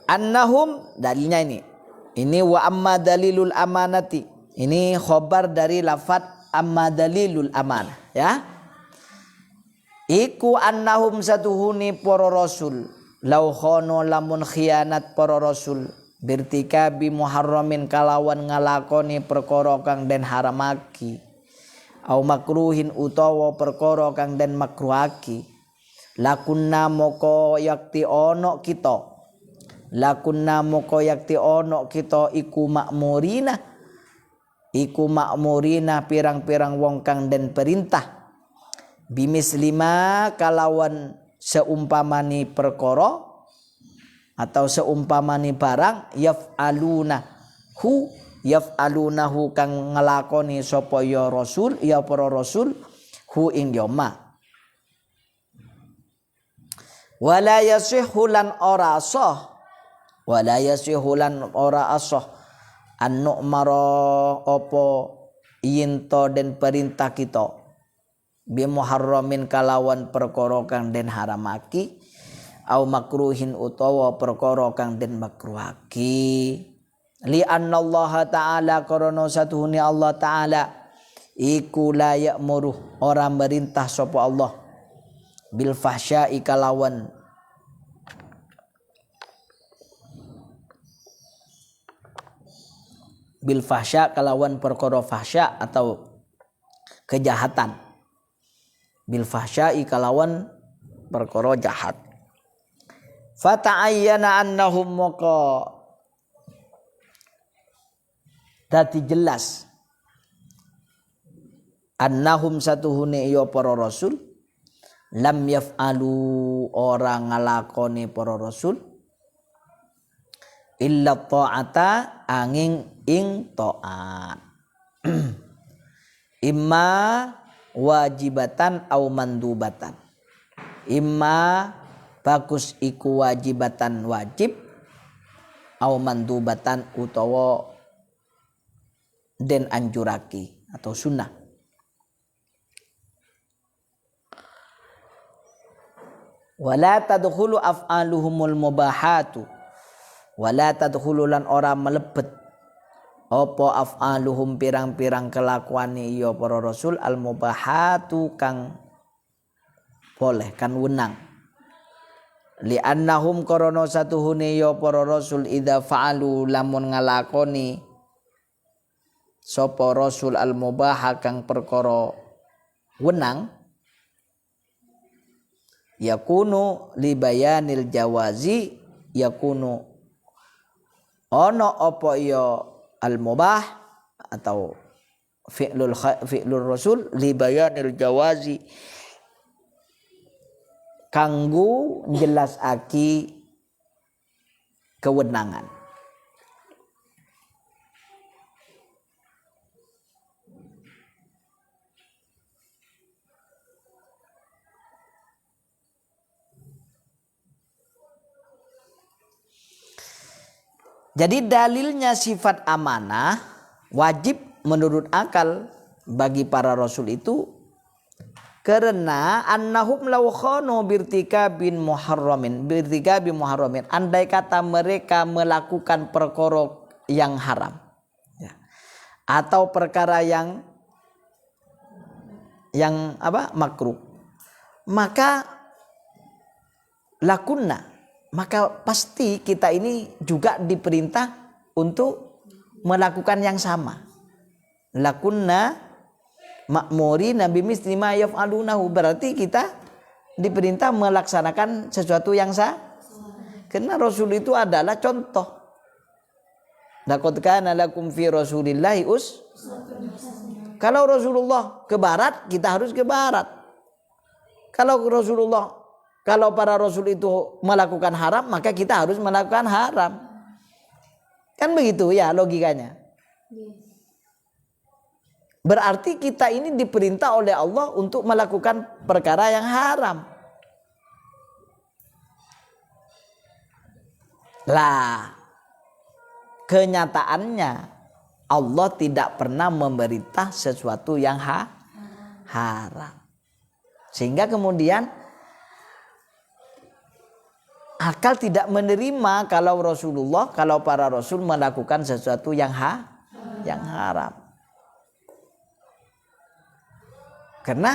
Annahum, dalilnya ini wa amma dalilul amanati, ini khobar dari lafad amma dalilul amanah, ya. Iku annahum satuhuni para rasul lau khono lamun khianat para rasul birtikabi muharramin kalawan ngalakoni perkara kang den haramaki au makruhin utawa perkara kang den makruhaki lakunna moko yakti ono kita iku makmurina pirang-pirang wong kang den perintah bimislima kalawan seumpamani perkara atau seumpamani barang yaf'alunahu kang ngelakoni sapa ya rasul ya para rasul hu ing yoma. Wala yasihhu lan ora asah an nu'mara apa yinto den perintah kita bi muharramin kalawan perkara kang den haramaki au makruhin utawa perkara kang den makruhaki li anna Allah ta'ala karana satuhune Allah ta'ala iku la ya'muru ora merintah sapa Allah bil fahsya'i kalawan bil fahsya kalawan perkara fahsya atau kejahatan bil fahsya'i kalawan perkara jahat. Fata'ayyana annahum maka dadi jelas annahum satuhune ya para rasul lam yaf'alu ora ngalakoni para rasul illa ta'ata angin ing ta'at imma wajibatan au mandubatan imma bagus iku wajibatan wajib au mandubatan utawa den anjuraki atau sunnah. Wala tadkhulu af'aluhumul mubahatu wala tadkhulu lan ora melebet apa af'aluhum pirang-pirang kelakuane ya para rasul al mubahatu kang boleh kan wenang li annahum korona satuhune ya para rasul idza fa'alu lamun ngalakoni sapa rasul al mubaha kang perkara wenang yakunu li bayanil jawazi yakunu ono apa ya al mubah atau fi'lul rasul li bayanil jawazi kanggo njelasake kewenangan. Jadi dalilnya sifat amanah wajib menurut akal bagi para rasul itu karena annahum law khanu birtikabin muharramin andai kata mereka melakukan perkara yang haram ya, atau perkara yang makruh maka lakunna maka pasti kita ini juga diperintah untuk melakukan yang sama. Lakunna ma'murina bimisli ma yaf'alunahu, berarti kita diperintah melaksanakan sesuatu yang sah. Karena Rasul itu adalah contoh. Laqad kana lakum fi Rasulillahi Kalau Rasulullah ke barat, kita harus ke barat. Kalau para rasul itu melakukan haram, maka kita harus melakukan haram. Kan begitu ya logikanya. Berarti kita ini diperintah oleh Allah untuk melakukan perkara yang haram. Lah, kenyataannya Allah tidak pernah memerintah sesuatu yang haram. Sehingga kemudian akal tidak menerima kalau para rasul melakukan sesuatu yang haram. Karena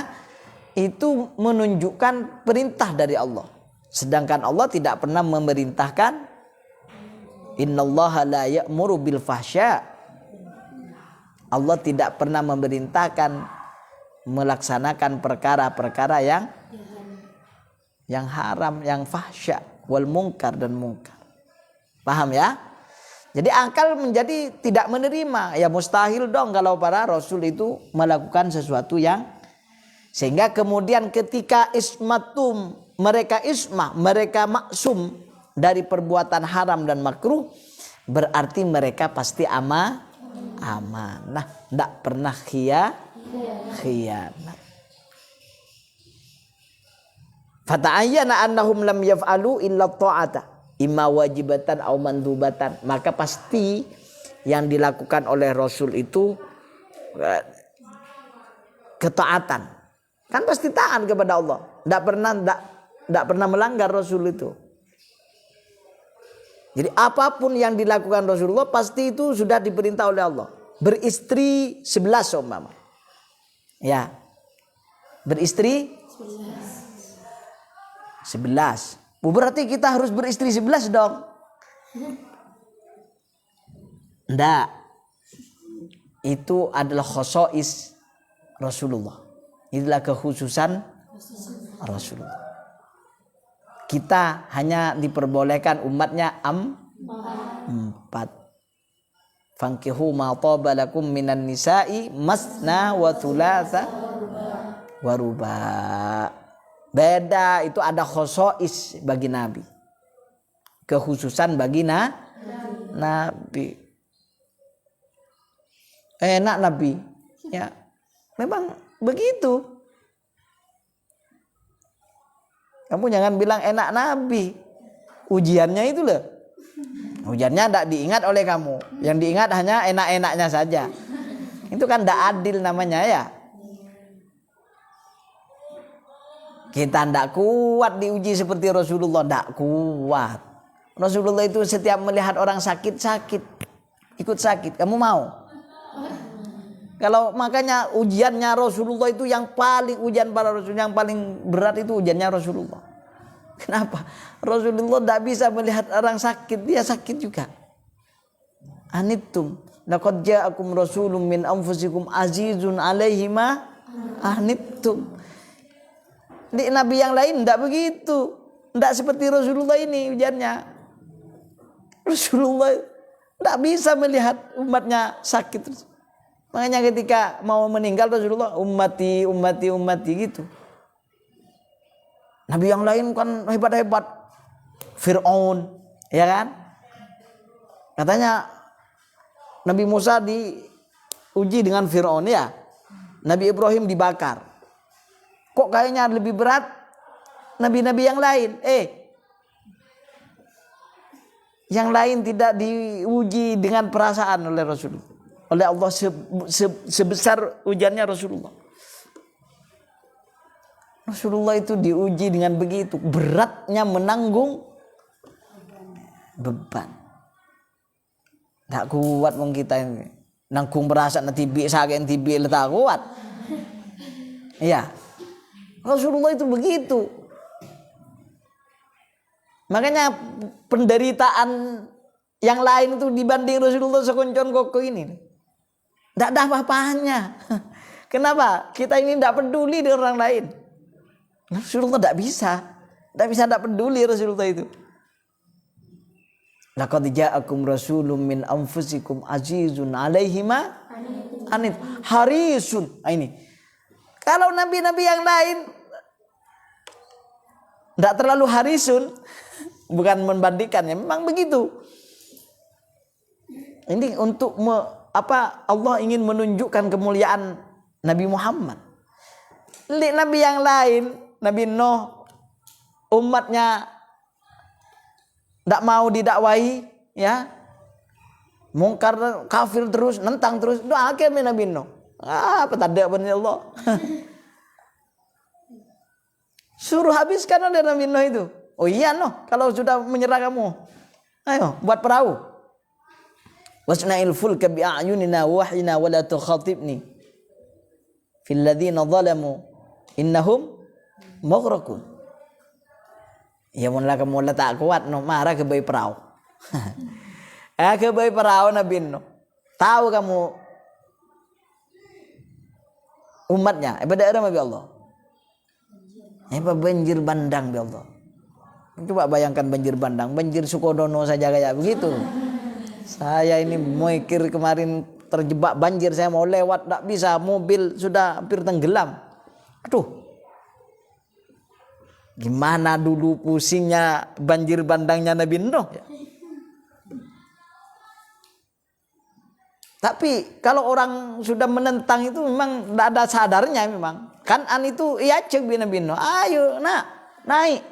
itu menunjukkan perintah dari Allah. Sedangkan Allah tidak pernah memerintahkan, innallaha la ya'muru bil fahsya. Allah tidak pernah memerintahkan melaksanakan perkara-perkara yang haram, yang fahsya, wal munkar dan munkar. Paham ya? Jadi akal menjadi tidak menerima. Ya mustahil dong kalau para rasul itu melakukan sesuatu yang, sehingga kemudian ketika mereka maksum dari perbuatan haram dan makruh, berarti mereka pasti amanah, tidak pernah khianat. Fata'ayyana annahum lam yaf'alu illa ta'ata imma wajibatan aw mandubatan. Maka pasti yang dilakukan oleh Rasul itu ketaatan. Kan pasti taat kepada Allah. Tidak pernah melanggar Rasul itu. Jadi apapun yang dilakukan Rasulullah pasti itu sudah diperintah oleh Allah. Beristri 11 umpama. Ya. Beristri 11. Berarti kita harus beristri 11 dong. Enggak. Itu adalah khosois Rasulullah. Inilah kekhususan Rasulullah. Kita hanya diperbolehkan umatnya 4. Fankihu ma taba lakum minan nisa'i masna wa thulatha wa ruba. Beda, itu ada khosois bagi Nabi. Kekhususan bagi Nabi. Enak Nabi. Ya. Memang begitu. Kamu jangan bilang enak Nabi. Ujiannya itu loh. Ujiannya tidak diingat oleh kamu. Yang diingat hanya enak-enaknya saja. Itu kan tidak adil namanya ya. Kita tidak kuat diuji seperti Rasulullah. Tidak kuat. Rasulullah itu setiap melihat orang sakit, ikut sakit. Kamu mau? Kalau makanya ujiannya Rasulullah itu yang paling, ujian para Rasul yang paling berat itu ujiannya Rasulullah. Kenapa? Rasulullah tidak bisa melihat orang sakit, dia sakit juga. Anittum laqad ja'akum rasulun min anfusikum azizun 'alaihi ma anittum. Di nabi yang lain tidak begitu. Tidak seperti Rasulullah ini ujiannya. Rasulullah tidak bisa melihat umatnya sakit. Makanya ketika mau meninggal Rasulullah ummati gitu. Nabi yang lain kan hebat-hebat. Fir'aun, ya kan? Katanya Nabi Musa diuji dengan Fir'aun ya. Nabi Ibrahim dibakar. Kok kayaknya lebih berat nabi-nabi yang lain? Yang lain tidak diuji dengan perasaan oleh Rasulullah. Oleh Allah sebesar ujiannya Rasulullah. Rasulullah itu diuji dengan begitu beratnya menanggung beban. Tak kuat wong kita ini. Nanggung perasaan tibi sakit tibi tak kuat. Iya. Rasulullah itu begitu. Makanya penderitaan yang lain itu dibanding Rasulullah sekoncon koko ini. Tidak ada apa-apanya. Kenapa? Kita ini tidak peduli dengan orang lain. Rasulullah tidak bisa tidak peduli Rasulullah itu. Laqad ja'akum rasulun min anfusikum azizun 'alaihi ma anit harisun. Ini. Kalau nabi-nabi yang lain tidak terlalu harisun, bukan membandingkannya, memang begitu. Ini untuk Allah ingin menunjukkan kemuliaan Nabi Muhammad. Nabi yang lain, Nabi Nuh, umatnya tidak mau didakwahi, ya, mungkar, kafir terus, nentang terus. Doa akhirnya Nabi Nuh. Apa tanda benar Allah? Suruh habiskan oleh Nabi Nuh itu. Oh iya Nuh, kalau sudah menyerah kamu, ayo buat perahu. Wasna'il fulka bi'ayunina wahyina wa la tukhatibni fil ladzina zalamu innahum maghraqun. Ya mula kamu tak kuat no, marah ke bayi perahu. Ke bayi perahu Nabi Nuh. Tahu kamu umatnya pada era Nabi Allah. Banjir bandang ya Allah. Coba bayangkan banjir bandang, banjir Sukodono saja kayak begitu. Saya ini mikir kemarin terjebak banjir, saya mau lewat tak bisa, mobil sudah hampir tenggelam. Aduh. Gimana dulu pusingnya banjir bandangnya Nabi Nuh ya. Tapi kalau orang sudah menentang itu memang tidak ada sadarnya memang. Kan'an itu iya cek Nabi Nuh. Ayo nak, naik.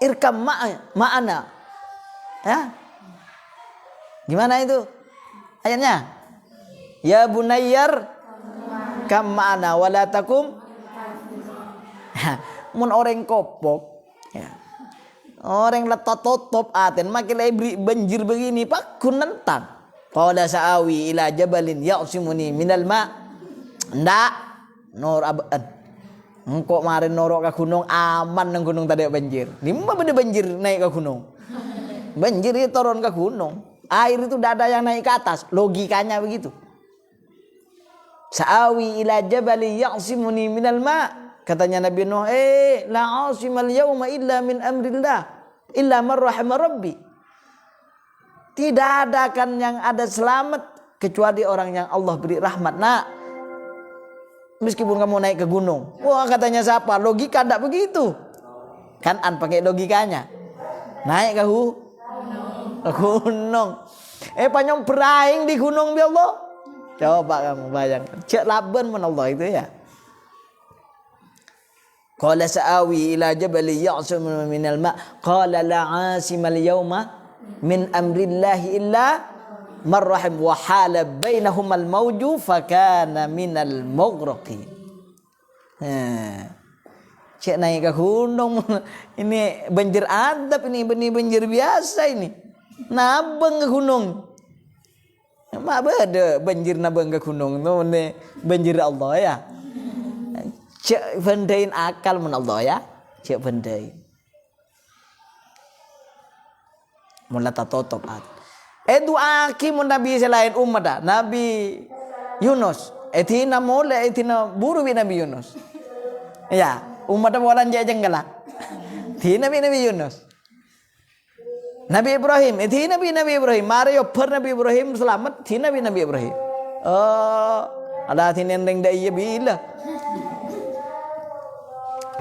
Irkam ma'ana. Ya. Gimana itu ayatnya? Ya bunayyar kam ma'ana wala takum. Mun orang kopok, ya. Orang letot totop aten makin lebih banjir begini pak kun nentang. Qala sa'awi ila jabalin ya'simuni minal ma'. Ndak nor aban. Engkau kemarin norok ke gunung aman nang gunung tadi banjir. Lima benda banjir naik ke gunung. Banjir itu turun ke gunung. Air itu tidak ada yang naik ke atas. Logikanya begitu. Sa'awi ila jabali ya'simuni minal ma'. Katanya Nabi Nuh, la 'asimal yawma illa min amrillah illa man rahima rabbi. Tidak ada kan yang ada selamat kecuali orang yang Allah beri rahmat. Nah, meskipun kamu naik ke gunung. Wah, katanya siapa? Logika enggak begitu. Kan'an pakai logikanya. Naik ke gunung. Panyong beraing di gunung ya Allah. Coba kamu bayangkan. Cek laban men Allah itu ya. Qala sa'awi ila jabali ya'simu minal ma' qala la 'asimal yawma min amrillahi illa man rahim wa hala bainahumal mawju fakana minal mughraqin. Cek naik ke gunung ini banjir adab, ini banjir biasa ini. Nabeng ke gunung. Mak beda banjir nabeng ke gunung tu ni banjir Allah ya. Cek bendain akal men Allah ya. Cek bendain. Mula tak tutup at. Doa ki mun nabi selain umat dah. Nabi Yunus. Etina mula etina buru bi Nabi Yunus. Ya, umat bolan je jenggala. Thi Nabi Yunus. Nabi Ibrahim, thi Nabi Ibrahim. Mari yo per Nabi Ibrahim selamat thi Nabi Ibrahim. Ada thi nendeng dah iya bila.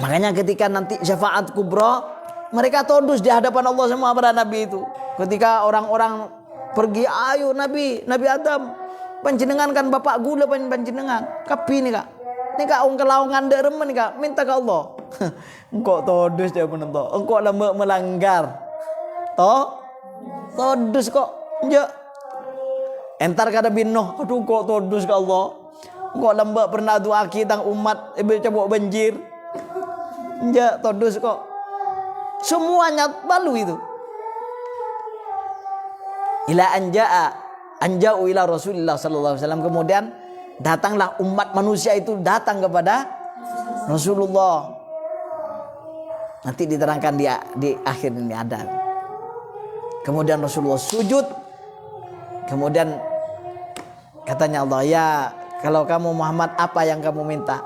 Makanya ketika nanti syafaat kubra, mereka tundus di hadapan Allah semua para nabi itu. Ketika orang-orang pergi, ayo Nabi Adam, panjenengan kan bapak gula panjenengan. Kapi ni kak. Ni kak orang kelaungan derem ni kak, minta ke Allah. Engkau tundus dia penonton. Engkau lama melanggar. Tundus kok. Ya. Entar kata bin Nuh, aduh kok tundus ke Allah. Engkau lembak pernah doa kita umat coba banjir. Ya, todus kok. Semuanya malu itu. Ila anja'u ila Rasulullah sallallahu alaihi wasallam. Kemudian datanglah umat manusia itu datang kepada Rasulullah. Nanti diterangkan di akhir ini ada. Kemudian Rasulullah sujud. Kemudian katanya Allah, ya kalau kamu Muhammad apa yang kamu minta?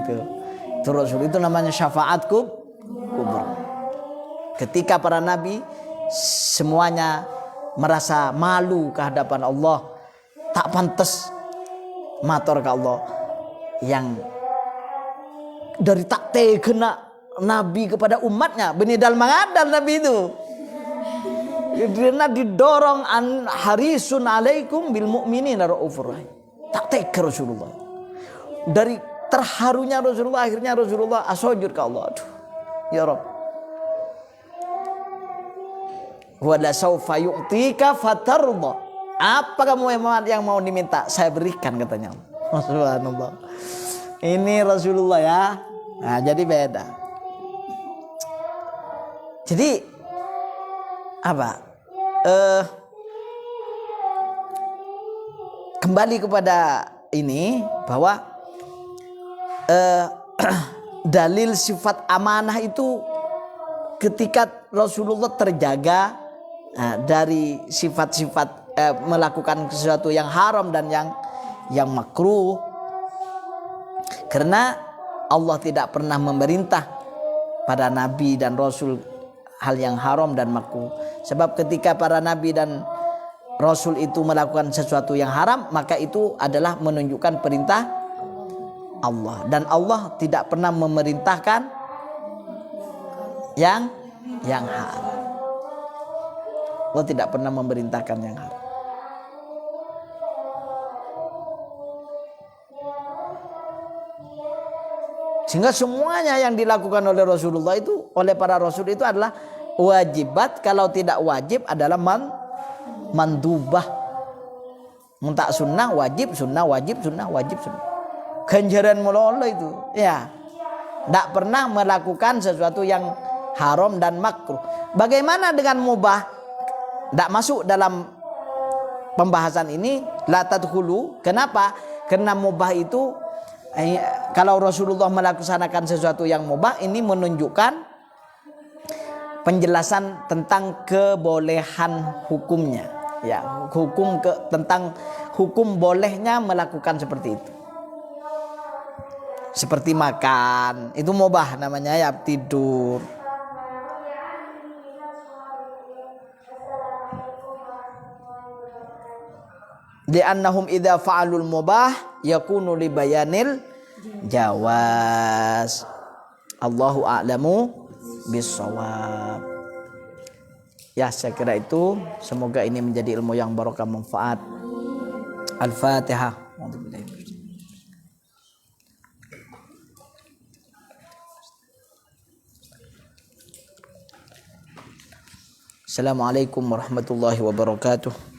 Itu. Itu Rasul, itu namanya syafaat kubur. Ketika para nabi semuanya merasa malu ke hadapan Allah, tak pantas matur ke Allah, yang dari tak tegena nabi kepada umatnya, benidal mangadal nabi itu. Karena didorong harisun alaikum bil mu'minina raufur rahim. Tak tega Rasulullah. Dari terharunya Rasulullah, akhirnya Rasulullah sujud ke Allah. Aduh, ya Rabb. Wala saufa yu'tika fatarda. Apa kamu yang mau diminta? Saya berikan, katanya. Subhanallah. Ini Rasulullah ya. Nah, jadi beda. Jadi apa? Kembali kepada ini bahwa dalil sifat amanah itu ketika Rasulullah terjaga dari sifat-sifat melakukan sesuatu yang haram dan yang makruh, karena Allah tidak pernah memerintah pada nabi dan rasul hal yang haram dan makruh. Sebab ketika para nabi dan rasul itu melakukan sesuatu yang haram, maka itu adalah menunjukkan perintah Allah, dan Allah tidak pernah memerintahkan yang haram. Allah tidak pernah memerintahkan yang haram. Sehingga semuanya yang dilakukan oleh Rasulullah itu, oleh para rasul itu adalah wajibat. Kalau tidak wajib adalah mandubah. Muntak sunnah wajib, sunnah wajib, sunnah wajib, sunnah. Ganjaran mula itu. Ya. Tidak pernah melakukan sesuatu yang haram dan makruh. Bagaimana dengan mubah? Tidak masuk dalam pembahasan ini. La tadkhulu. Kenapa? Karena mubah itu, kalau Rasulullah melaksanakan sesuatu yang mubah, ini menunjukkan penjelasan tentang kebolehan hukumnya, ya, tentang hukum bolehnya melakukan seperti itu. Seperti makan, itu mubah namanya, ya, tidur. Li'annahum idza fa'alul mubah yakunu li bayanil jawaz. Allahu a'lamu bissawab. Ya, saya kira itu. Semoga ini menjadi ilmu yang barokah, manfaat. Al-Fatihah. Assalamualaikum warahmatullahi wabarakatuh.